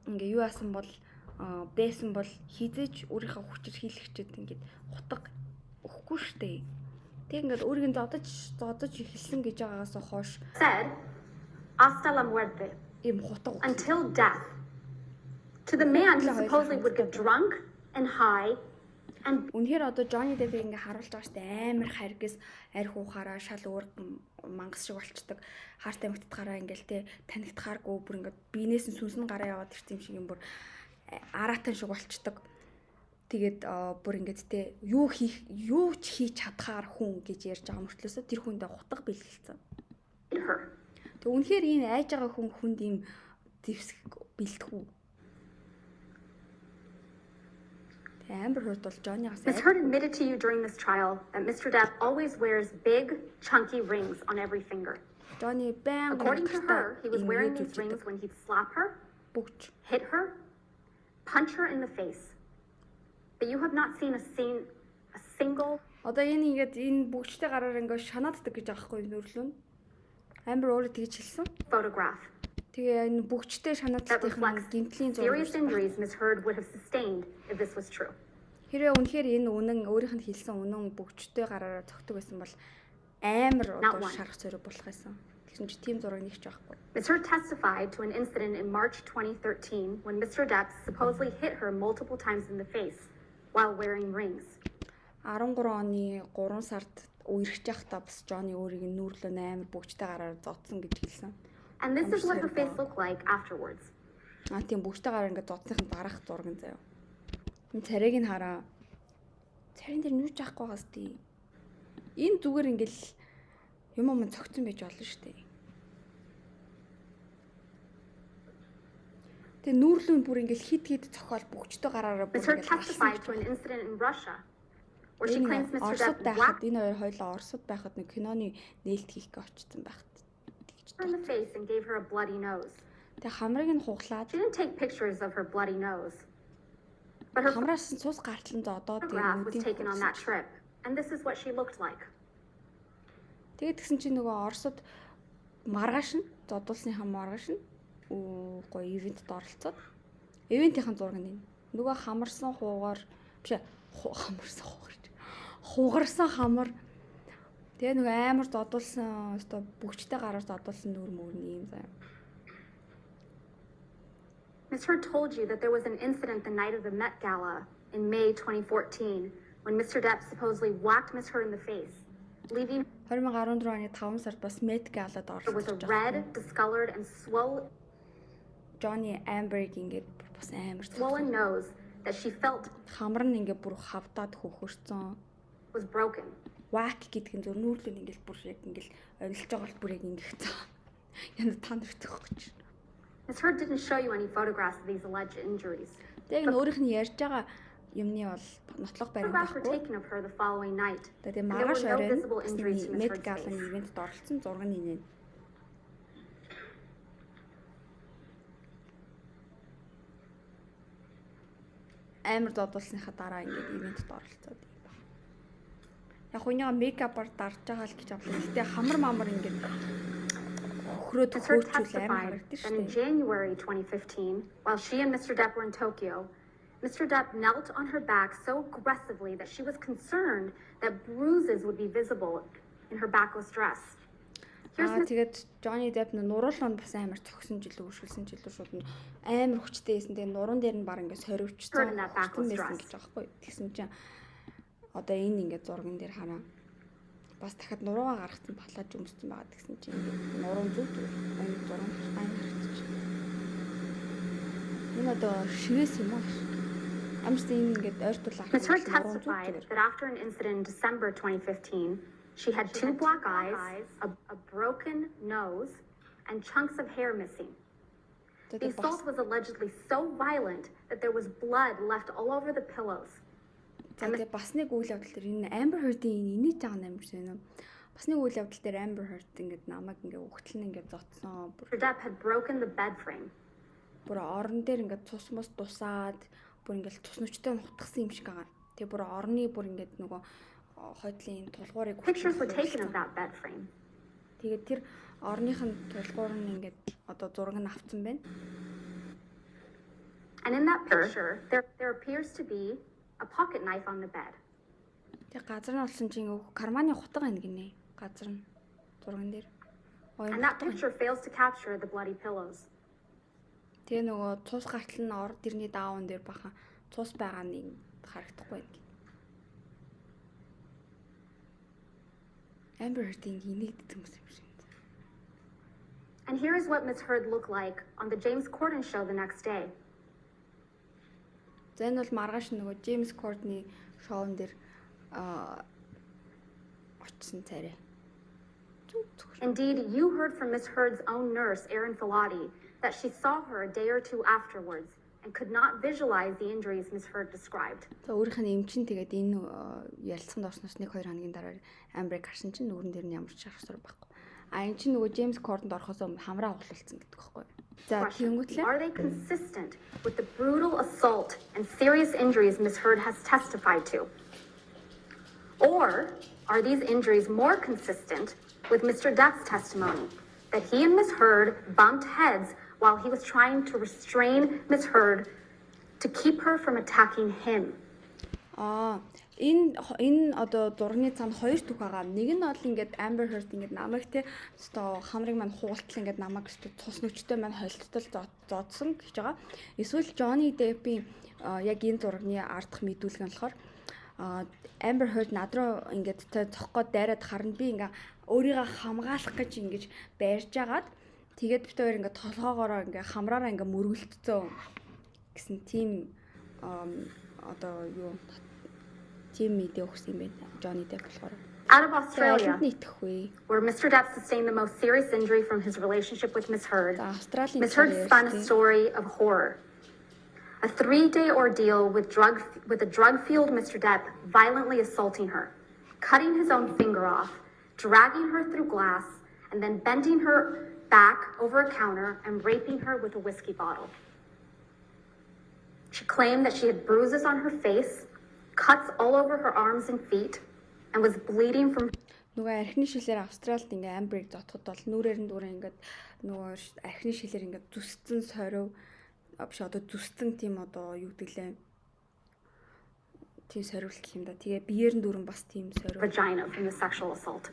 ингээ юу асан бол байсан бол хизээж өөрийнхөө хүчрхийлэгчэд ингээд хутга өгөхгүй штэ. Тэг ингээд өөрийг нь зодож эхэлсэн гэж байгаагаас хойш Said, hasta la muerte, ийм хутга until death. To the man who supposedly would get drunk and high and үнэхээр одоо Johnny Depp ингээ харуулж байгаа штэ амар харгас арх уухаараа шал өөр мангас шиг болчдөг хаартай мэгтдгаараа ингээл те танигдахааргүй бүр ингээд биенээс нь сүнс нь гараа яваад ирсэн юм шиг юм бүр араатан шиг болчдөг. Тэгээд бүр ингээд те юу ч хийж чадхаар хүн гэж ярьж байгаа мөртлөөсөө тэр хүндээ хутга бэлгэлцэн. Тэг үнэхээр энэ айж байгаа хүнд ийм зэвсэг бэлтгэв. Amber Heard бол Johnny-гаас Ms. Heard admitted to you during this trial that Mr. Depp always wears big, chunky rings on every finger. Johnny bang. According to her, he was wearing these rings when he'd slap her, hit her, punch her in the face. But you have not seen a single. Одоо энэ бүгчтэй гараар ингээ шанааддаг гэж аахгүй нөрлөө. Amber өөрөө тэгж хэлсэн. Photograph. Тэгээ энэ бүгчтэй шанаадлагын гинтлийн зураг. Serious injuries Ms. Heard would have sustained if this was true. Хэрвээ үнэхээр энэ үнэн өөрийнх нь хэлсэн үнэн бүгчтэй гараараа цогтөг байсан бол амар одоо шарах зориг болох байсан. Тэгсэн чи тийм зураг нэгч байхгүй. Ms. Heard testified to an incident in March 2013 when Mr. Depp supposedly hit her multiple times in the face while wearing rings. 13 оны 3 сард үерхэж явахдаа бас Johnny өөрийг нүүрлөө амар бүгчтэй гараар зодсон гэж хэлсэн. And this is what her face looked like afterwards. Тийм бүгчтэй гараар ингээд зодсныхын дараах зураг нь заяа. Энэ царайг нь хараа. Царайн дээр нүүж авахгүй байгаас тий. Энэ зүгээр ингээл юм цогцсон байж болно шүү дээ. Тэгээ нүүрлэн бүр ингээл хид цохол бүгчтэй гараараа бүр ингээл testified to an incident in Russia where she claims Mr. Depp whacked энэ хоёр хоёлоо Оросд байхад нэг киноны нээлт хийх очсон байхад in the face and gave her a bloody nose. Тэг хамрыг нь хуглаад. She didn't take pictures of her bloody nose. But her Хамраас нь цус гартал нь зодоод photograph was taken on that trip, and this is what she looked like. Тэгээд тэгсэн чинь нөгөө Оросод маргааш нь зодуулсныхаа маргааш нь гоё ивентэд оролцоод ивентийн зураг нь нөгөө хамарсан хуугаар биш хамарсан хуугаар хугарсан хамар тэгээ нөгөө амар зодуулсан өстой бүгчтэй гараар зодуулсан нүүр мөрний юм заяа. Ms. Heard told you that there was an incident the night of the Met Gala in May 2014 when Mr. Depp supposedly whacked Ms. Heard in the face, leaving 2014 оны 5 сард бас Met Gala-д her with a оролцож red, discolored, and Johnny Amber-ийг ингээд бас амар swollen nose that she felt хамар нь ингээд бүр хавдаад хөхөрцөн. was broken. Whack гэдэг нь зөв нүүрлэн ингээд бүр яг ингээд орилж байгаа бол бүр яг ингэхцэн. Яна та нарт өгөх гэж. Ms. Heard didn't show you any photographs of these alleged injuries. Яг нь өөрийнх нь ярьж байгаа юмны бол нотлох баримт Photographs were байхгүй. taken of her the following night. Тэгээд There were маргааш no оройн visible injuries to Ms. Met Heard's Gala-ны face. ивентэд оролцсон зураг нь инээ. Амар зодуулсныхаа дараа ингээд ивентэд оролцоод юм байна. Яг хүнийгаа мейкапаар дарж байгаа л гэж авлаа. Гэтэ хамар мамар ингээд хөхрөөд Ms. Heard хөөрчүүл амар testified харагдаж that in штэ. January 2015, while she and Mr. Depp were in Tokyo, Mr. Depp knelt on her back so aggressively that she was concerned that bruises would be visible in her backless dress. Here's Ms. Тэгээд Johnny Depp нурууланд бас амар цогсон жилүү өршүүлсэн жилүү шууд нь амар хүчтэй байсан. Тэгээд нуруунд дээр нь баг ингээд сорвчсан байсан гэж байгаа байхгүй. Тэгсэн чинь одоо энэ ингээд зурган дээр хараа. Бас дахиад нуруугаа гаргацсан палаж өмссөн байгаа гэсэн чинь ингээд нуруунд зүг энэ зураг амар харагдчих. Энэ одоо шивээс юм аа. Амарсан энэ ингээд ойртол Ms. Heard testified that after an incident in December 2015, she had two black eyes, a broken nose, and chunks of hair missing. The assault was allegedly so violent that there was blood left all over the pillows. Тэгээд бас нэг үйл явдал дээр энэ Amber Heard-ийн инээж байгаа юм шиг байна. Бас нэг үйл явдал дээр Amber Heard ингээд намайг ингээд өгтлэн ингээд зодсон. Mr. Depp had broken the bed frame. Бүр орон дээр ингээд цус мус дусаад бүр ингээд цус нүчтэй нутгсан юм шиг байгаа. Тэгээ бүр орны бүр ингээд нөгөө хойдлын тулгуурыг Pictures were taken of that bed frame. Тэгээд тэр орныхын тулгуур нь ингээд одоо зураг нь авсан байна. And in that picture, there appears to be a pocket knife on the bed. Тэгээ газар нь болсон чинь карманы хутга байна гинэ. Газар нь зурган дээр. And that picture fails to capture the bloody pillows. Тэгээ нөгөө цус гартал нь орд дэрний даавн дээр бахан цус байгаа нь харагдахгүй байна. Amber Heard-ийн инээддэг юм шиг. And here is what Ms. Heard looked like on the James Corden show the next day. За энэ бол маргааш нөгөө James Corden-ы шоун дээр очсон царай. Indeed, you heard from Ms. Heard's own nurse, Erin Filati, that she saw her a day or two afterwards and could not visualize the injuries Ms. Heard described. За өөрийнх нь эмчин тэгээд энэ ярилцсанд орсноос 1-2 хоногийн дараа Amber-ыг харсан чинь нүрэн дээр нь ямар ч шахсар байхгүй. А энэ чинь нөгөө James Corden-д орохоос өмнө хамраа ухлуулсан гэдэг байхгүй. За тэнгуүтлээ. Are they consistent with the brutal assault and serious injuries Ms. Heard has testified to? Or are these injuries more consistent with Mr. Depp's testimony that he and Ms. Heard bumped heads while he was trying to restrain Ms. Heard to keep her from attacking him? Энэ одоо зургийн цаанд хоёр түг байгаа. Нэг нь бол ингээд Amber Heard ингээд намайг те өстой хамрыг маань хугалтал ингээд намайг өстой цус нүчтэй маань холилттол зодсон гэж байгаа. Эсвэл Johnny Depp-ийн яг энэ зургийн ардах мэдүүлэг нь болохоор Amber Heard над руу ингээд цохгоод дайраад харна би ингээд өөрийгөө хамгаалах гэж ингэж байрж агаад тэгээд бид хоёр ингээд толгоогоороо ингээд хамраараа ингээд мөргөлдсөн гэсэн тийм одоо юу тийм мэдээ өгсөн юм байна. Johnny Depp болохоор. Out of Australia, нийтгэхгүй. where Mr. Depp sustained the most serious injury from his relationship with Ms. Heard, Australian Ms. Heard spun a story of horror. A 3-day ordeal with a drug-fueled Mr. Depp violently assaulting her, cutting his own finger off, dragging her through glass, and then bending her back over a counter and raping her with a whiskey bottle. She claimed that she had bruises on her face, cuts all over her arms and feet, and was bleeding from нөгөө архины шилээр Австралид ингээ амбрыг зотход бол нүрээр нь дүүрэн ингээ нөгөө архины шилээр ингээ зүсцэн сорив биш одоо зүсцэн тийм одоо юу гэдэглээ тийм сорив гэх юм да. Тэгээ биеэр нь дүүрэн бас тийм сорив. vagina from the sexual assault.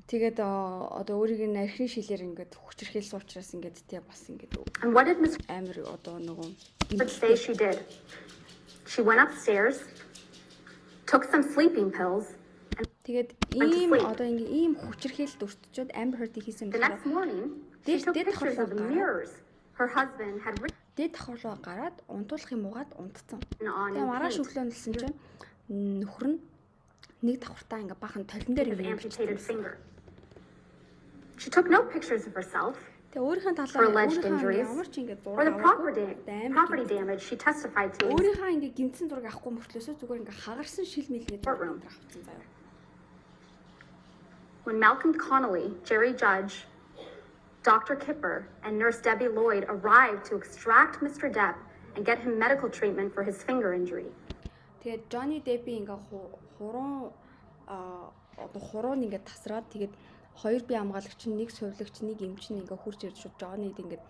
Тэгээд одоо өөрийг нь архины шилээр ингээ хүчрхийлсэн учраас ингээ тий бас ингээ And what did Miss амир одоо нөгөө say she did? She went upstairs, took some sleeping pills, and тэгээд ийм одоо ингээ ийм хүчрхийлэлд өртчөөд Amber Heard хийсэн the юм. next morning she took pictures of the mirrors her husband had written Дэд давхарлаа гараад унтуулах юм уугаад унтцсан. on Тэгээ маргааш paint өглөөнөлсөн чинь нөхөр нь нэг давхартаа ингээ бахан толон дээр with ингээ amputated finger. She took no pictures of herself Тэгээ өөрийнхөө for талаар alleged өөрийнхөө injuries ямар ч ингээ or the зураг property damage she testified to in өөрийнхөө ингээ гинцэн зураг авахгүй мөртлөөсөө зүгээр ингээ хагарсан шил мэлгээ Courtroom. авчихсан заяа. When Malcolm Connolly, Jerry Judge, Dr. Kipper, and Nurse Debbie Lloyd arrived to extract Mr. Depp and get him medical treatment for his finger injury. Тэгээд Johnny Depp ингээ хуруу одоо хуруу ингээ тасраад тэгээд хоёр бие хамгаалагч нэг сувилагч нэг эмч нь ингээ хурж ирж шууд Johnny-д ингээ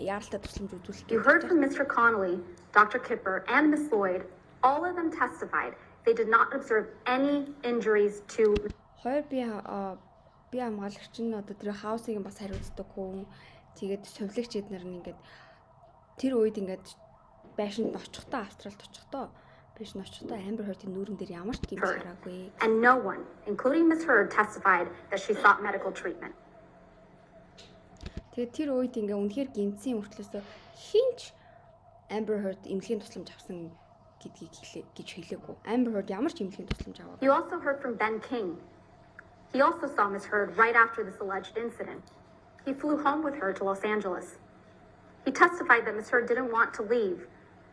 яаралтай тусламж үзүүлэх You heard from Mr. Connolly, Dr. Kipper, and Miss Lloyd. All of them testified they did not observe any injuries to хоёр бие хамгаалагч нь одоо тэр хаусыг бас хариуцдаг хүн тэгээд сувилагч эднэр нь ингээ тэр үед ингээ байшинд очихдоо Австралид очихдоо Amber Heard-ийн нүүрэн дээр ямар ч гэмт хараагүй. and no one, including Miss Heard, testified that she sought medical treatment. Тэгээд тэр үед ингээ үнэхээр гэмтсэн мөртлөөсөө хинч Amber Heard эмнэлгийн тусламж авсан гэдгийг гэж хэлээгүй. Amber Heard ямар ч эмнэлгийн тусламж аваагүй. You also heard from Ben King. He also saw Miss Heard right after this alleged incident. He flew home with her to Los Angeles. He testified that Miss Heard didn't want to leave,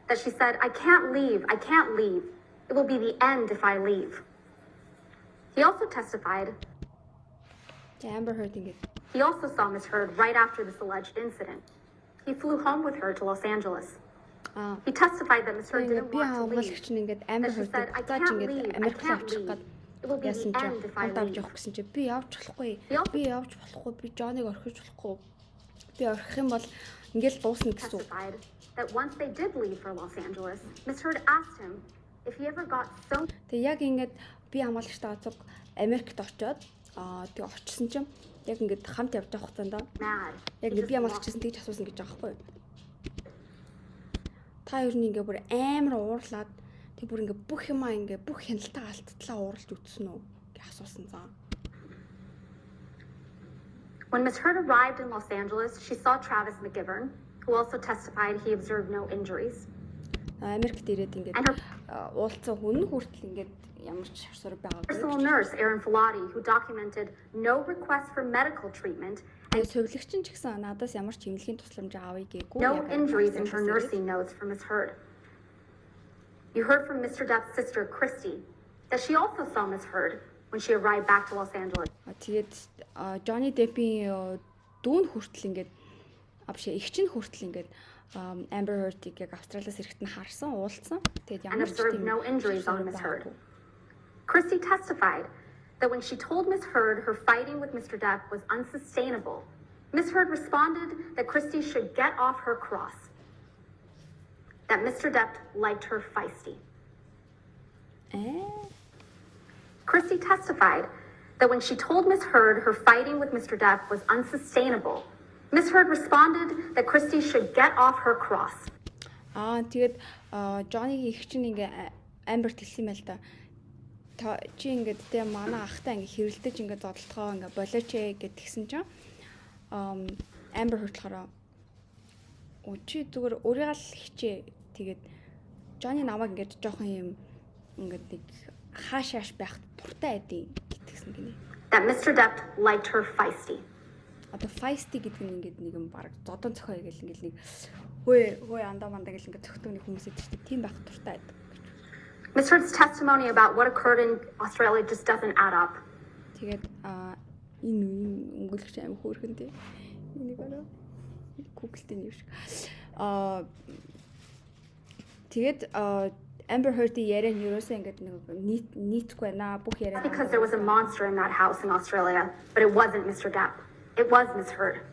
that she said, I can't leave. It will be the end if I leave. He also testified Amber Heard ингээ he also saw Miss Heard right after this alleged incident. He flew home with her to Los Angeles. He testified that Miss Heard didn't би want to leave. хамгаалагч нь ингээ Amber That she Heard-ийг said, I зааж can't ингээ leave. I Америк can't авчих leave. гээд It will be яасан the чинь end if I хамт авч leave. явах гэсэн чинь би явж болохгүй. Яв. Би явж болохгүй. Би Johnny-г орхиж болохгүй. Би орхих юм бол ингээл дуусна гэсэн үг. Testified that once they did leave for Los Angeles, Miss Heard asked him if he ever got so Тэгээ яг ингээд би хамгаалагчтай газар Америкт очиод тэгээ очисон чинь яг ингээд хамт явж байгаа хугацаанд mad. яг he ингээд би just хамгаалагчсан тэгж асуусан гэж байгаа байхгүй юу? Та ер нь ингээд бүр амар уурлаад тэг бүр ингээд бүх юмаа ингээд бүх хяналтаа алдтлаа ууралж үтсэн үү гэж асуусан заа. When Miss Heard arrived in Los Angeles, she saw Travis McGivern, who also testified he observed no injuries. Америкт ирээд ингээд And her уулзсан хүн хүртэл ингээд ямар ч шарсаар байгаагүй. personal nurse, Erin Filati, who documented no request for medical treatment Тэгээ сувилагч нь ч гэсэн надаас ямар ч эмнэлгийн тусламж аавыг гээгүй. no injuries in her nursing notes from Miss Heard. You heard from Mr. Depp's sister, Christy, that she also saw Miss Heard when she arrived back to Los Angeles. Тэгээд Johnny Depp-ийн дүүн хүртэл ингээд авшаа эгч нь хүртэл ингээд Amber Heard-ийг яг Австралиас ирэхэд нь харсан, уулзсан. Тэгээд And ямар ч observed тийм no injuries on Miss байгаагүй. Heard. Christy testified that when she told Miss Heard her fighting with Mr. Depp was unsustainable, Miss Heard responded that Christy should get off her cross. That Mr. Depp liked her feisty. Christy testified that when she told Miss Heard her fighting with Mr. Depp was unsustainable, Miss Heard responded that Christy should get off her cross. Тэгээд Johnny-гийн эгч нь ингээ Amber хэлсэн юм байл да. Чи ингээд тэ манай ахтай ингээ хэрэлдэж ингээ зодтолтгоо ингээ болооч ээ гэдгсэн чинь Amber хөтлөхөрөө чи зүгээр өөрийгөө л хичээ. Тэгээд Johnny намайг ингээ жоохон юм ингээд нэг хаашааш байх дуртай байдیں۔ Гэтгсэн гинэ. That Mr. Depp liked her feisty. Одоо feisty гэдэг нь ингээд нэг юм баг зодон цохой гэл ингээл нэг хөөе андаа мандаа гэл ингээд цогтөг нэг хүмүүс идэв чинь тийм байх дуртай байдаг. Miss Heard's testimony about what occurred in Australia just doesn't add up. Тэгээд энэ өмгөөлөгч аим хөөрхөн тий. Энийг ороо. Google-тэй юм шиг. Тэгээд Amber Heard-ийн яриа нь ерөөсөө ингээд нэг нийтгүй байна. Бүх яриа. Because there was a monster in that house in Australia, but it wasn't Mr. Depp. It was Miss Heard.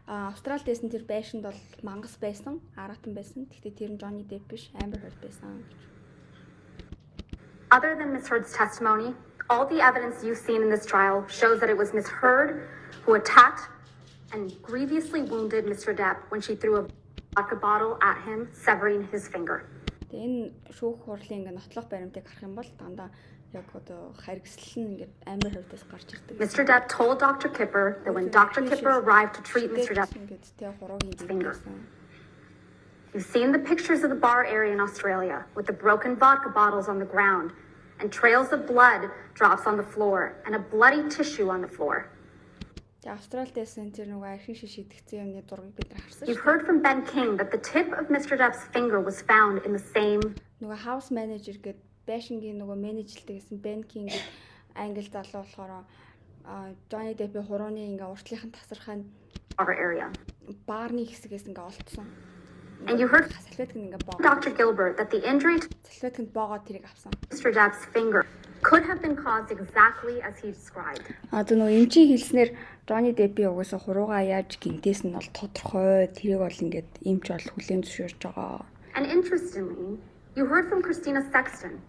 Австралид байсан тэр байшинд бол мангас байсан, аратан байсан. Гэхдээ тэр нь Johnny Depp биш, Amber Heard байсан гэж. Other than Miss Heard's testimony, all the evidence you've seen in this trial shows that it was Miss Heard who attacked and grievously wounded Mr. Depp when she threw a vodka bottle at him, severing his finger. Тэгээ энэ шүүх хурлын ингээ нотлох баримтыг харах юм бол дандаа яг одоо харгислал нь ингээ Amber Heard-ээс гарч ирдэг. Mr. Depp told Dr. Kipper that when Dr. Kipper arrived to treat Mr. Depp's finger. You've seen the pictures of the bar area in Australia with the broken vodka bottles on the ground and trails of blood drops on the floor and a bloody tissue on the floor. You've heard from Ben King that the tip of Mr. Depp's finger was found in the same house manager гэд байшингийн менежлдэг гэсэн Ben King гэд англи залуу болохоор Johnny Depp-ийн хурууны ингээ уртлынхан тасархай bar area. Баарны хэсгээс ингээ олдсон. And you heard Dr. Gilbert that the injury to Mr. Depp's finger could have been caused exactly as he described. Эмчийн хэлснээр Johnny Depp-ийн угаасаа хуруугаа яаж гинтээс нь бол тодорхой. Тэрийг бол ингээд эмч бол хүлээн зөвшөөрж байгаа. And interestingly, you heard from Christina Sexton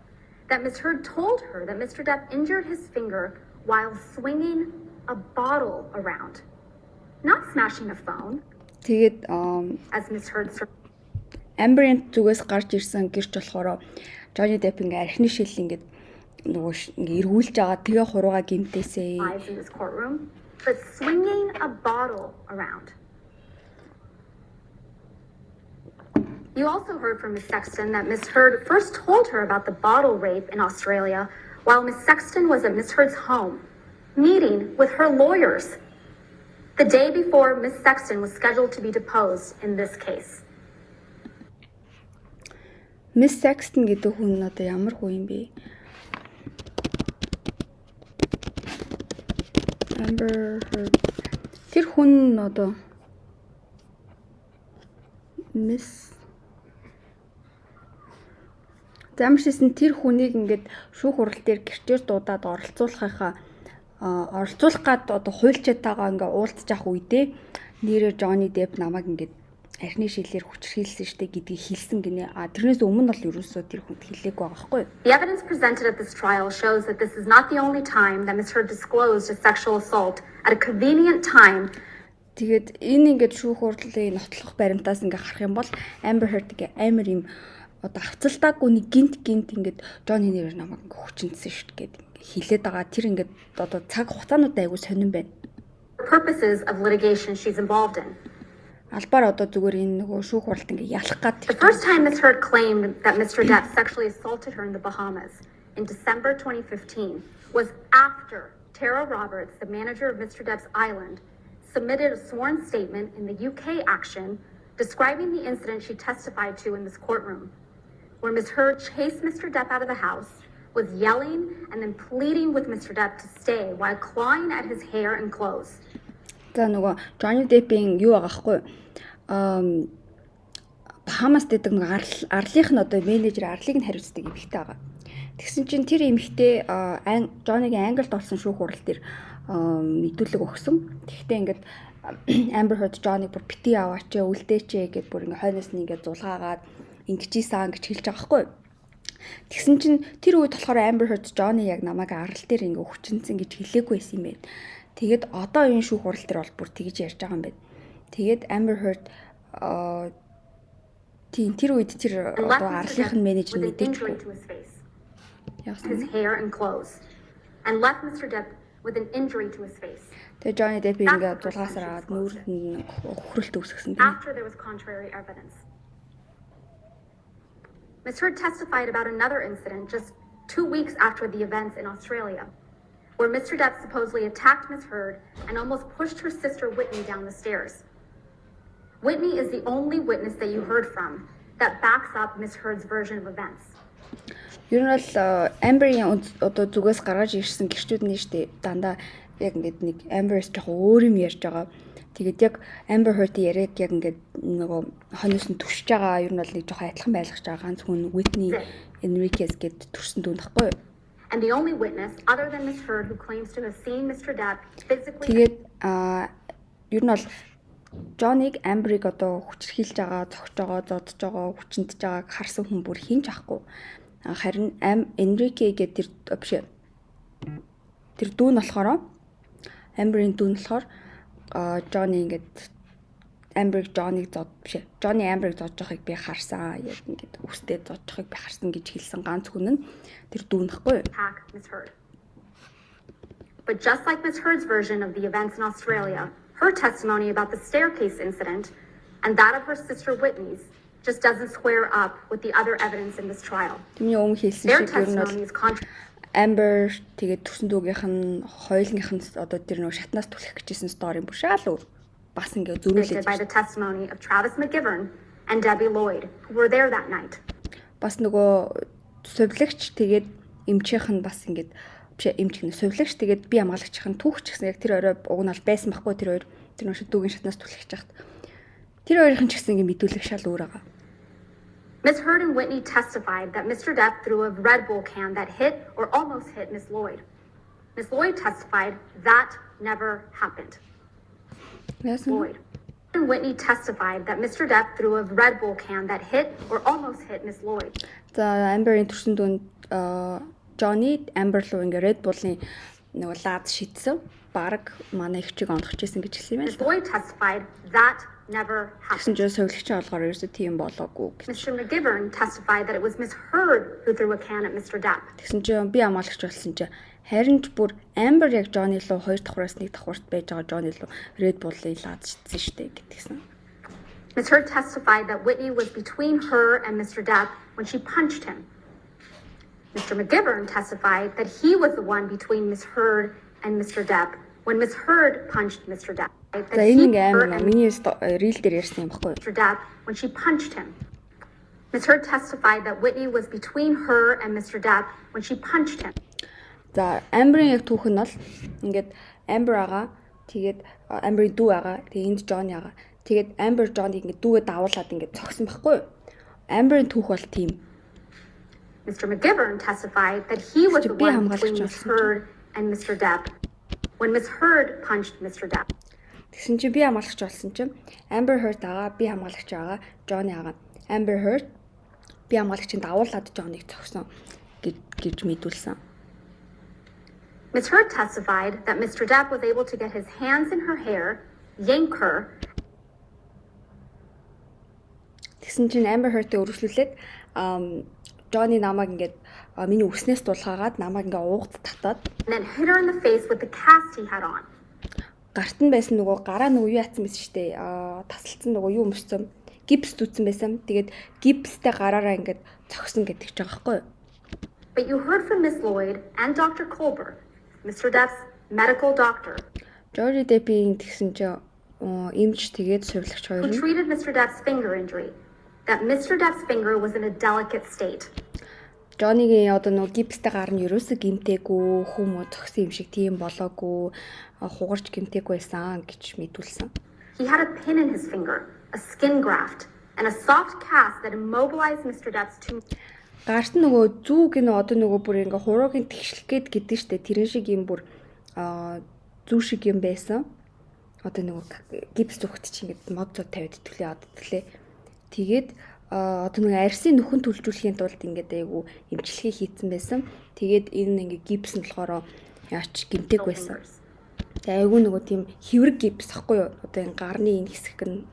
that Ms. Heard told her that Mr. Depp injured his finger while swinging a bottle around, not smashing a phone. Тэгээд as Ms. Heard Amber-ийн зүгээс гарч ирсэн гэрч болохоор Johnny Depp ингээ архины шил ингээ эргүүлж байгаа. Тэгээ хуруугаа гинтээсээ. In this courtroom, but swinging a bottle around. You also heard from Ms. Sexton that Ms. Heard first told her about the bottle rape in Australia while Ms. Sexton was at Ms. Heard's home, meeting with her lawyers the day before Ms. Sexton was scheduled to be deposed in this case. Miss Sexton гэдэг хүн одоо ямар хүн юм бэ? Amber Heard. Тэр хүн одоо Miss Замшсэн тэр хүнийг ингээд шүүх хурал дээр гэрчээр дуудаад оролцуулах гад одоо хуульчаад байгаа ингээ уулзж явах үедээ нэрээ Johnny Depp намайг ингээд архины шилээр хүчрхийлсэн штэ гэдгийг хэлсэн гинэ. Тэрнээс өмнө бол ерөөсөө тэр хүнд хэлээгүй байгаа байхгүй юу? The evidence presented at this trial shows that this is not the only time that Ms. Heard disclosed a sexual assault at a convenient time. Тэгээд энэ ингээд шүүх хурлын нотлох баримтаас ингээ харах юм бол Amber Heard-ийн амар юм одоо хавцалтаагүй нэг гинт ингээд Johnny нэрээр намайг ингээ хүчнэсэн штэ гэд хэлээд байгаа. Тэр ингээд одоо цаг хугацаанууд айгүй сонирн байна. Purposes of litigation she's involved in. Албаар одоо зүгээр энэ нөгөө шүүх хуралд ингээ ялах гад. The first time Ms. Heard claimed that Mr. Depp sexually assaulted her in the Bahamas in December 2015 was after Tara Roberts, the manager of Mr. Depp's island, submitted a sworn statement in the UK action describing the incident she testified to in this courtroom, where Ms. Heard chased Mr. Depp out of the house, was yelling and then pleading with Mr. Depp to stay while clawing at his hair and clothes. За нөгөө Johnny Depp-ийн юу байгаа хгүй Bahamas гэдэг нэг арлынх нь одоо менежер арлыг нь хариуцдаг эмэгтэй байгаа. Тэгсэн чинь тэр эмэгтэй Johnny-гийн Англид олсон шүүх хурал дээр мэдүүлэг өгсөн. Тэгэхдээ ингээд Amber Heard Johnny бүр бити аваач үлдээч гэд бүр ингээд хойноос нь ингээд зулгаагаад ингэжсэн гэж хэлж байгаа хгүй. Тэгсэн чинь тэр үед болохоор Amber Heard Johnny яг намайг арал дээр ингээд хүчнэсэн гэж хэлээгүй байсан юм байна. Тэгээд одоо энэ шүүх хурал дээр бол бүр тэгж ярьж байгаа юм байна. Тэгээд Amber Heard тэр үед тэр одоо арлынх нь менежер мэдээчгүй. His hair and clothes and left Mr. Depp with an injury to his face. Тэгээд Johnny Depp ингээд зулгаасараад нүүрд нь хөрөлт үүсгэсэн. After there was contrary evidence. Ms. Heard testified about another incident just 2 weeks after the events in Australia, where Mr. Depp supposedly attacked Ms. Heard and almost pushed her sister Whitney down the stairs. Whitney is the only witness that you heard from that backs up Ms. Heard's version of events. Ер нь бол Amber-ийн одоо зүгээс гаргаж ирсэн гэрчүүд нь штэ дандаа яг ингээд нэг Amber-с жоохон өөр юм ярьж байгаа. Тэгээд яг Amber Heard-ийн яриаг яг ингээд нөгөө хоньос нь түшиж байгаа ер нь бол нэг жоохон адилхан байлгаж байгаа ганц хүн Whitney Enriquez гэд төрсэн дүү нөхгүй юу? And the only witness other than Ms. Heard who claims to have seen Mr. Depp physically. Тэгээд ер нь бол Johnny-г Amber-ыг одоо хүчрхийлж байгаа, зогсож байгаа, зодж байгаа, хүчнэж байгааг харсан хүн бүр хэн ч ахгүй. Харин Enrique гэдэг тэр дүү нь болохоор Amber-ийн дүү нь болохоор Johnny ингээд Amber-ыг Johnny-г Johnny Amber-ыг зодж байгааг би харсан. Яг ингээд үстэй зодж байгааг би харсан гэж хэлсэн ганц хүн нь тэр дүү нөхгүй юу? Ms. Heard. But just like Ms. Heard's version of the events in Australia, her testimony about the staircase incident and that of her sister Whitney's just doesn't square up with the other evidence in this trial. Тэмний өмнө хэлсэн Their шиг ер нь бол testimony is contrary. Amber тэгээд төрсөн дүүгийнх нь хоёулынх нь одоо тэр нөгөө шатнаас түлхэх гэжсэн стори бүр шал өөр бас ингээ зөрүүлээд By the testimony of Travis McGivern and Debbie Lloyd, who were there that night. бас нөгөө сувилагч тэгээд эмчийнх нь бас ингээд эмч гэнэ сувилагч тэгээд би хамгаалагчийн түүхч гэсэн яг тэр орой уг нь бол байсан байхгүй тэр хоёр тэр нөгөө дүүгийн шатнаас түлхэж чахт тэр хоёрын ч гэсэн ингээ мэдүүлэх шал өөр байгаа. Ms. Heard and Whitney testified that Mr. Depp threw a Red Bull can that hit or almost hit Ms. Lloyd. Ms. Lloyd testified that never happened. Yes. Lloyd and Whitney testified that Mr. Depp threw a Red Bull can that hit or almost hit Ms. Lloyd. За Amber-ийн төрсөн дүүнд Johnny Amber руу ингээ Red Bull-ийн нөгөө лаад шидсэн баг манай их чиг ондох гэсэн гэж хэлсэн юм Ms. байна. Lloyd testified that never Тэгсэн happened. чинь сувилагчийн олгоор ерөөсөө тийм болоогүй гэж. Mr. McGivern testified that it was Ms. Heard who threw a can at Mr. Depp. Тэгсэн чинь би хамгаалагч болсон чинь харин ч бүр Amber яг Johnny руу хоёр давхраас нэг давхарт байж байгаа Johnny руу Red Bull-ийг лаад шидсэн штэ гэдгийгсэн. Ms. Heard testified that Whitney was between her and Mr. Depp when she punched him. Mr. McGivern testified that he was the one between Ms. Heard and Mr. Depp when Ms. Heard punched Mr. Depp. За энэ ингээ амар миний reel дээр ярьсан юм баггүй. Mr. Depp when she punched him. Ms. Heard testified that Whitney was between her and Mr. Depp when she punched him. За Amber-ийн яг түүх нь бол ингээд Amber агаа тэгээд Amber-ийн дүү агаа тэгээд энд Johnny агаа тэгээд Amber Johnny ингээд дүүгээ давуулаад ингээд цогсон байхгүй юу? Amber-ийн түүх бол тийм. Mr. McGivern testified that he was the one between Ms. Heard and Mr. Depp when Ms. Heard punched Mr. Depp. Тэгсэн чинь би хамгаалагч болсон чинь Amber Heard агаа би хамгаалагч агаа Johnny агаа Amber Heard би хамгаалагчийн давуулаад Johnny-г цогсон гэж мэдүүлсэн. Ms. Heard testified that Mr. Depp was able to get his hands in her hair, yank her. Тэгсэн чинь Amber Heard-ийг өргөжлүүлээд Johnny намайг ингээд миний үснээс дулгаагаад намайг ингээд уугд татаад And then hit her in the face with the cast he had on. гарт нь байсан нөгөө гараа нөгөө юу яатсан байсан шүү дээ. Тасалцсан нөгөө юу өмссөн. Гипс дүүцсэн байсан. Тэгээд гипстэй гараараа ингээд цогсон гэдэг ч байгаа байхгүй юу? But you heard from Ms. Lloyd and Dr. Colbert, Mr. Depp's medical doctor, Johnny Depp-ийн тэгсэн чинь эмч тэгээд сувилагч хоёр who нь treated Mr. Depp's finger injury, that Mr. Depp's finger was in a delicate state. Johnny-гийн одоо нөгөө гипстэй гар нь ерөөсөө гимтээгүй, хүмүүс зогсон юм шиг тийм болоогүй, хугарч гимтээгүй байсан гэж мэдүүлсэн. He had a pin in his finger, a skin graft, and a soft cast that immobilized Mr. Depp's two. Гарт нөгөө зүүг нь одоо нөгөө бүр ингээ хуруугийн тэгшлэх гээд гэдэг штэ тэрэн шиг юм бүр зүү шиг юм байсан. Одоо нөгөө гипс зүгт чи ингээ мод зод тавиад итгэлээ одоо итгэлээ. Тэгээд одоо нэг арьсын нөхөн төлжүүлэхийн тулд ингээд айгу эмчилгээ хийцэн байсан. Тэгээд энэ ингээ гипс нь болохоор яач гимтэйг байсан. Тэгээд айгу нөгөө тийм хэврэг гипс ахгүй юу? Одоо энэ гарны энэ хэсэг нь.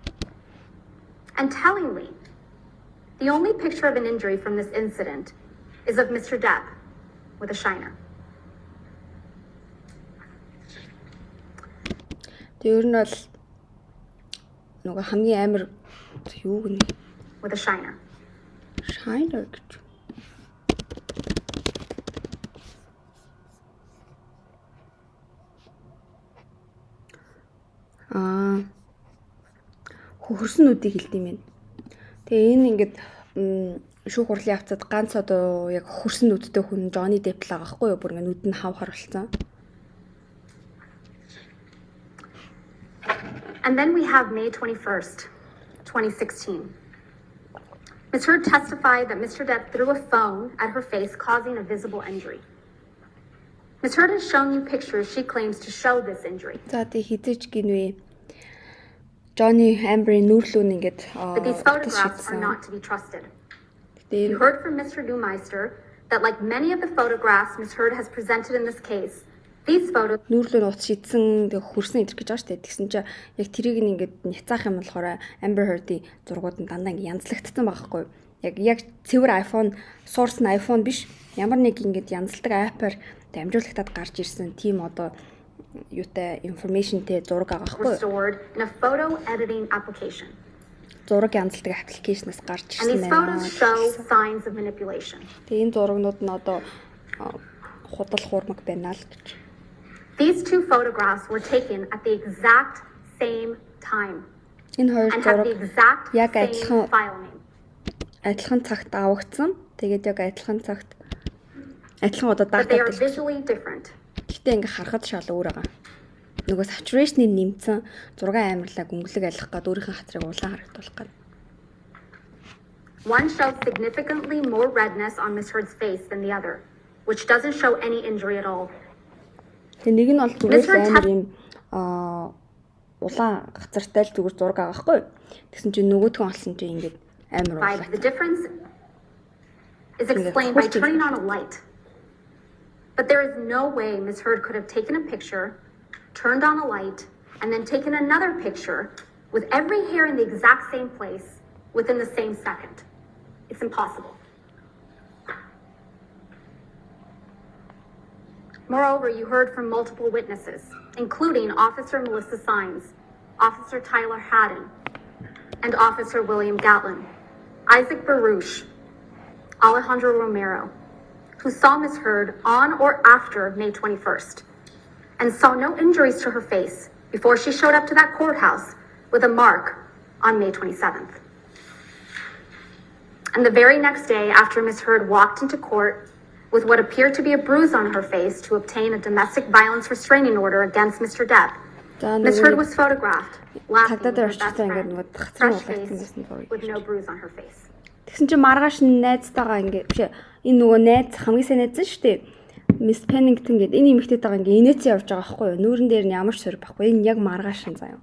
And tellingly, the only picture of an injury from this incident is of Mr. Depp with a shiner. Тэр нь бол нөгөө хамгийн амар юу гэнэ? With a shiner. Shiner гэж. Хөрснүүдийг хэлдэг юм байна. Тэгээ энэ ингээд шүүх хурлын явцад ганц одоо яг хөрснүүдтэй хүн Johnny Depp л байгаа байхгүй юу? Бүр ингээд нүд нь хав хар болсон. And then we have May 21st, 2016. Ms. Heard testified that Mr. Depp threw a phone at her face, causing a visible injury. Ms. Heard has shown you pictures she claims to show this injury. За тий хизээч гинвэ. Johnny Amber-ийн нүүрлүүн ингээд But these photographs are not to be trusted. You heard from Mr. Neumeister that like many of the photographs Ms. Heard has presented in this case, these photos нүүрлүүн утас шидсэн хөрсөн идэх гэж байгаа шүү дээ. Тэгсэн чинь яг тэрийг ингээд няцаах юм болохоор Amber Heard-ийн зургууд нь дандаа ингээд янзлагдсан байгаа хгүй. Яг цэвэр iPhone, source нь iPhone биш. Ямар нэг ингээд янзлдаг app-аар дамжуулагтаад гарч ирсэн тийм одоо юутай информашнтэй зураг байгаа хгүй. stored in a photo editing application. Зураг янзлдаг аппликейшнээс гарч And ирсэн these байна. photos show signs of manipulation. Тэгээ энэ зурагнууд нь одоо худал хуурмаг байна л гэж. These two photographs were taken at the exact same time Энэ хоёр and have the зураг exact яг same file name. адилхан цагт авагдсан. Тэгээд яг адилхан цагт адилхан одоо But they are датад. visually different. Гэхдээ ингээ харахад шал өөр байгаа. Нөгөө saturation-ы нэмсэн зураг амарлаг өнгөлөг алих гээд өөрийнхөө хацрыг улаан харагдуулах гээд. One shows significantly more redness on Ms. Heard's face than the other, which doesn't show any injury at all. Тэгээ нэг нь бол зүгээр амар юм улаан хацартай л зүгээр зураг байгаа хгүй. Тэгсэн чинь нөгөөх нь олсон чинь ингээд амар The улаан. difference is explained by turning on a light. But there is no way Ms. Heard could have taken a picture, turned on a light, and then taken another picture with every hair in the exact same place within the same second. It's impossible. Moreover, you heard from multiple witnesses, including Officer Melissa Sines, Officer Tyler Haddon, and Officer William Gatlin, Isaac Baruch, Alejandro Romero, who saw Ms. Heard on or after May 21st and saw no injuries to her face before she showed up to that courthouse with a mark on May 27th. And the very next day, after Ms. Heard walked into court with what appeared to be a bruise on her face to obtain a domestic violence restraining order against Mr. Depp, Ms. Heard was photographed laughing with her best friend, fresh faced, with no bruise on her face. Тэгсэн чинь маргааш найзтайгаа ингээ биш энэ нөгөө найз хамгийн сайн найз нь шүү дээ. Miss Pennington гэдэг энэ эмэгтэйтэйгээ ингээ инээцээ явж байгаа байхгүй юу? Нүүрэн дээр нь ямар ч сорь байхгүй. Энэ яг маргааш нь заяа.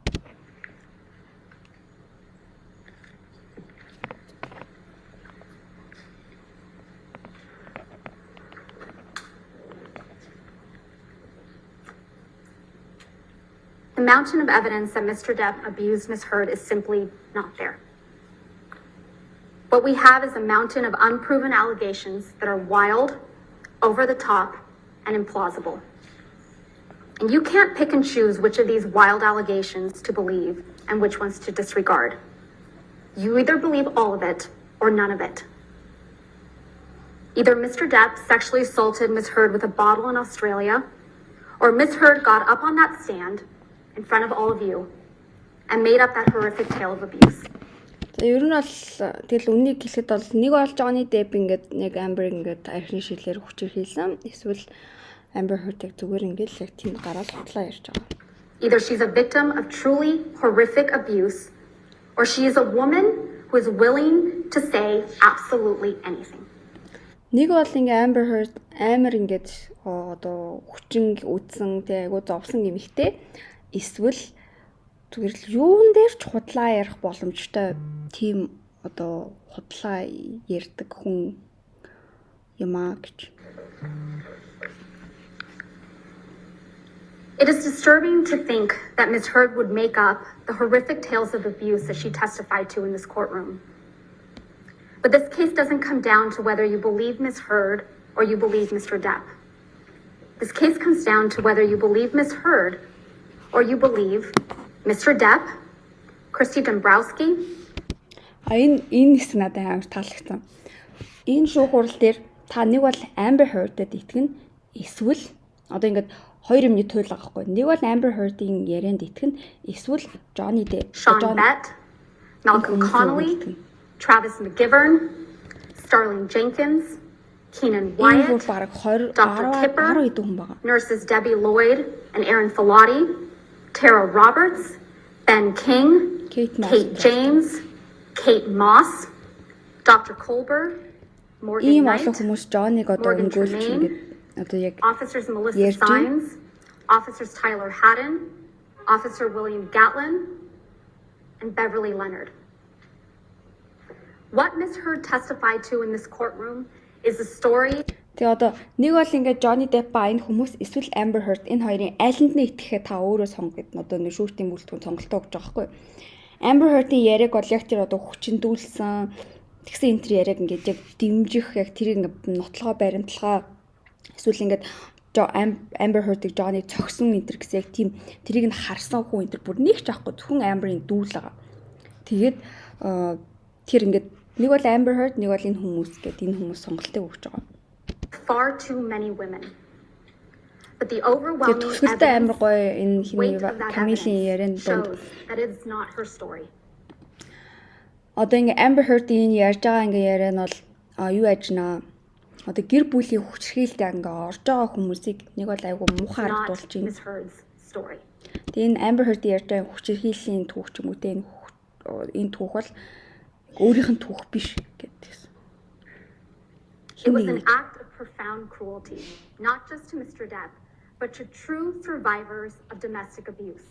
The mountain of evidence that Mr. Depp abused Ms. Heard is simply not there. What we have is a mountain of unproven allegations that are wild, over the top, and implausible. And you can't pick and choose which of these wild allegations to believe and which ones to disregard. You either believe all of it or none of it. Either Mr. Depp sexually assaulted Ms. Heard with a bottle in Australia, or Ms. Heard got up on that stand in front of all of you and made up that horrific tale of abuse. Ер нь бол тэгэл үннийг хэлэхэд бол нэг бол Johnny Depp ингээд нэг Amber ингээд архины шилээр хүчээр хийсэн. Эсвэл Amber Heard-ыг зүгээр ингээд л яг тийм гараад хутлаа ярьж байгаа. Either she's a victim of truly horrific abuse, or she is a woman who is willing to say absolutely anything. Нэг бол ингээ Amber Heard амар ингээд одоо хүчин үдсэн тэг айгу зовсон гэмхтэй. Эсвэл зүгээр л юун дээр ч худлаа ярих боломжтой тийм одоо худлаа ярьдаг хүн юмаа гэж. It is disturbing to think that Ms. Heard would make up the horrific tales of abuse that she testified to in this courtroom. But this case doesn't come down to whether you believe Ms. Heard or you believe Mr. Depp. This case comes down to whether you believe Ms. Heard or you believe Mr. Depp, Christy Dombrowski. Энэ хэсэг надад амар таалагдсан. Энэ шүүх хурал дээр та нэг бол Amber Heard-д итгэн эсвэл одоо ингээд хоёр юмны туйл байгаа хгүй. Нэг бол Amber Heard-ийн ярианд итгэн эсвэл Johnny Depp, Sean Bett, Malcolm Connolly, Travis McGivern, Starling Jenkins, Keenan Wyatt, Dr. Kipper, nurses Debbie Lloyd and Aaron Fillotti, Tara Roberts, Ben King, Kate Moss. Kate James, Kate Moss, Dr. Colbert, Morgan Ийм Knight, олон хүмүүс Johnny-г одоо Morgan өмгөөлөгч Tremaine, ингээд одоо яг Officers Melissa ярьж байна. Sines, Officers Tyler Haddon, Officer William Gatlin, and Beverly Leonard. What Ms. Heard testified to in this courtroom is a story. Тэгээ одоо нэг бол ингээд Johnny Depp ба энэ хүмүүс эсвэл Amber Heard энэ хоёрын алинд нь итгэхэд та өөрөө сонго гэдэг нь одоо нэг шүүртийн бүрэлдэхүүн сонголтоо өгч байгаа байхгүй. Amber Heard-ийн яриаг бол яг тэр одоо хүчиндүүлсэн тэгсэн энэ тэр яриаг ингээд яг дэмжих яг тэрийг ингээд нотлогоо баримтлагаа эсвэл ингээд Amber Heard-ыг Johnny цогсон энэ тэр гэсэн яг тийм тэрийг нь харсан хүн энэ тэр бүр нэг ч авахгүй зөвхөн Amber-ийн дүүл байгаа. Тэгээд тэр ингээд нэг бол Amber Heard нэг бол энэ хүмүүс гэдэг энэ хүмүүс сонголтыг өгч байгаа. Far too many women. But the overwhelming Төгсгөлтэй амар гоё энэ weight хиний of that Camille-ийн ярианд evidence донд shows that it's not her story. одоо ингээ Amber Heard-ийн ярьж байгаа ингээ яриа нь бол юу ажнаа одоо гэр бүлийн хүчрхийлэлтэй ингээ орж байгаа хүмүүсийг нэг бол айгу муухай Not ардуулж байна. Ms. Heard's story. Тэгээ энэ Amber Heard-ийн ярьж байгаа хүчрхийллийн түүх ч юм уу те энэ түүх бол өөрийнх нь түүх биш гэдэгсэн. It was an act of profound cruelty, not just to Mr. Depp, but to true survivors of domestic abuse.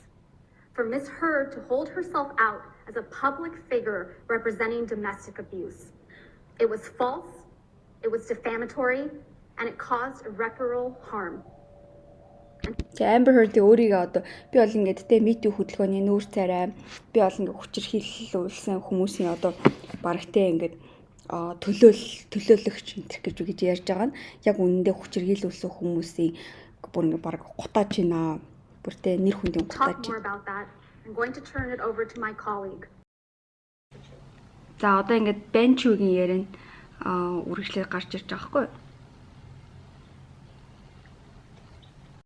For Ms. Heard to hold herself out as a public figure representing domestic abuse. It was false, it was defamatory, and it caused irreparable harm. Тэгээ Amber Heard өөрийгөө одоо би бол ингээд те MeToo хөдөлгөөний нүүр царай би бол ингээд хүчирхийлүүлсэн хүмүүсийн одоо барагтай ингээд төлөөлөгч гэж ярьж байгаа нь яг үнэндээ хүчирхийлүүлсэн хүмүүсийн бүр ингээд бараг гутааж байна. Бүр те нэр хүндийн гутааж. Talk more about that. I'm going to turn it over to my colleague. За одоо ингээд Ben Chu-гийн ярианд үргэлжлээд гарч ирж байгаа хгүй.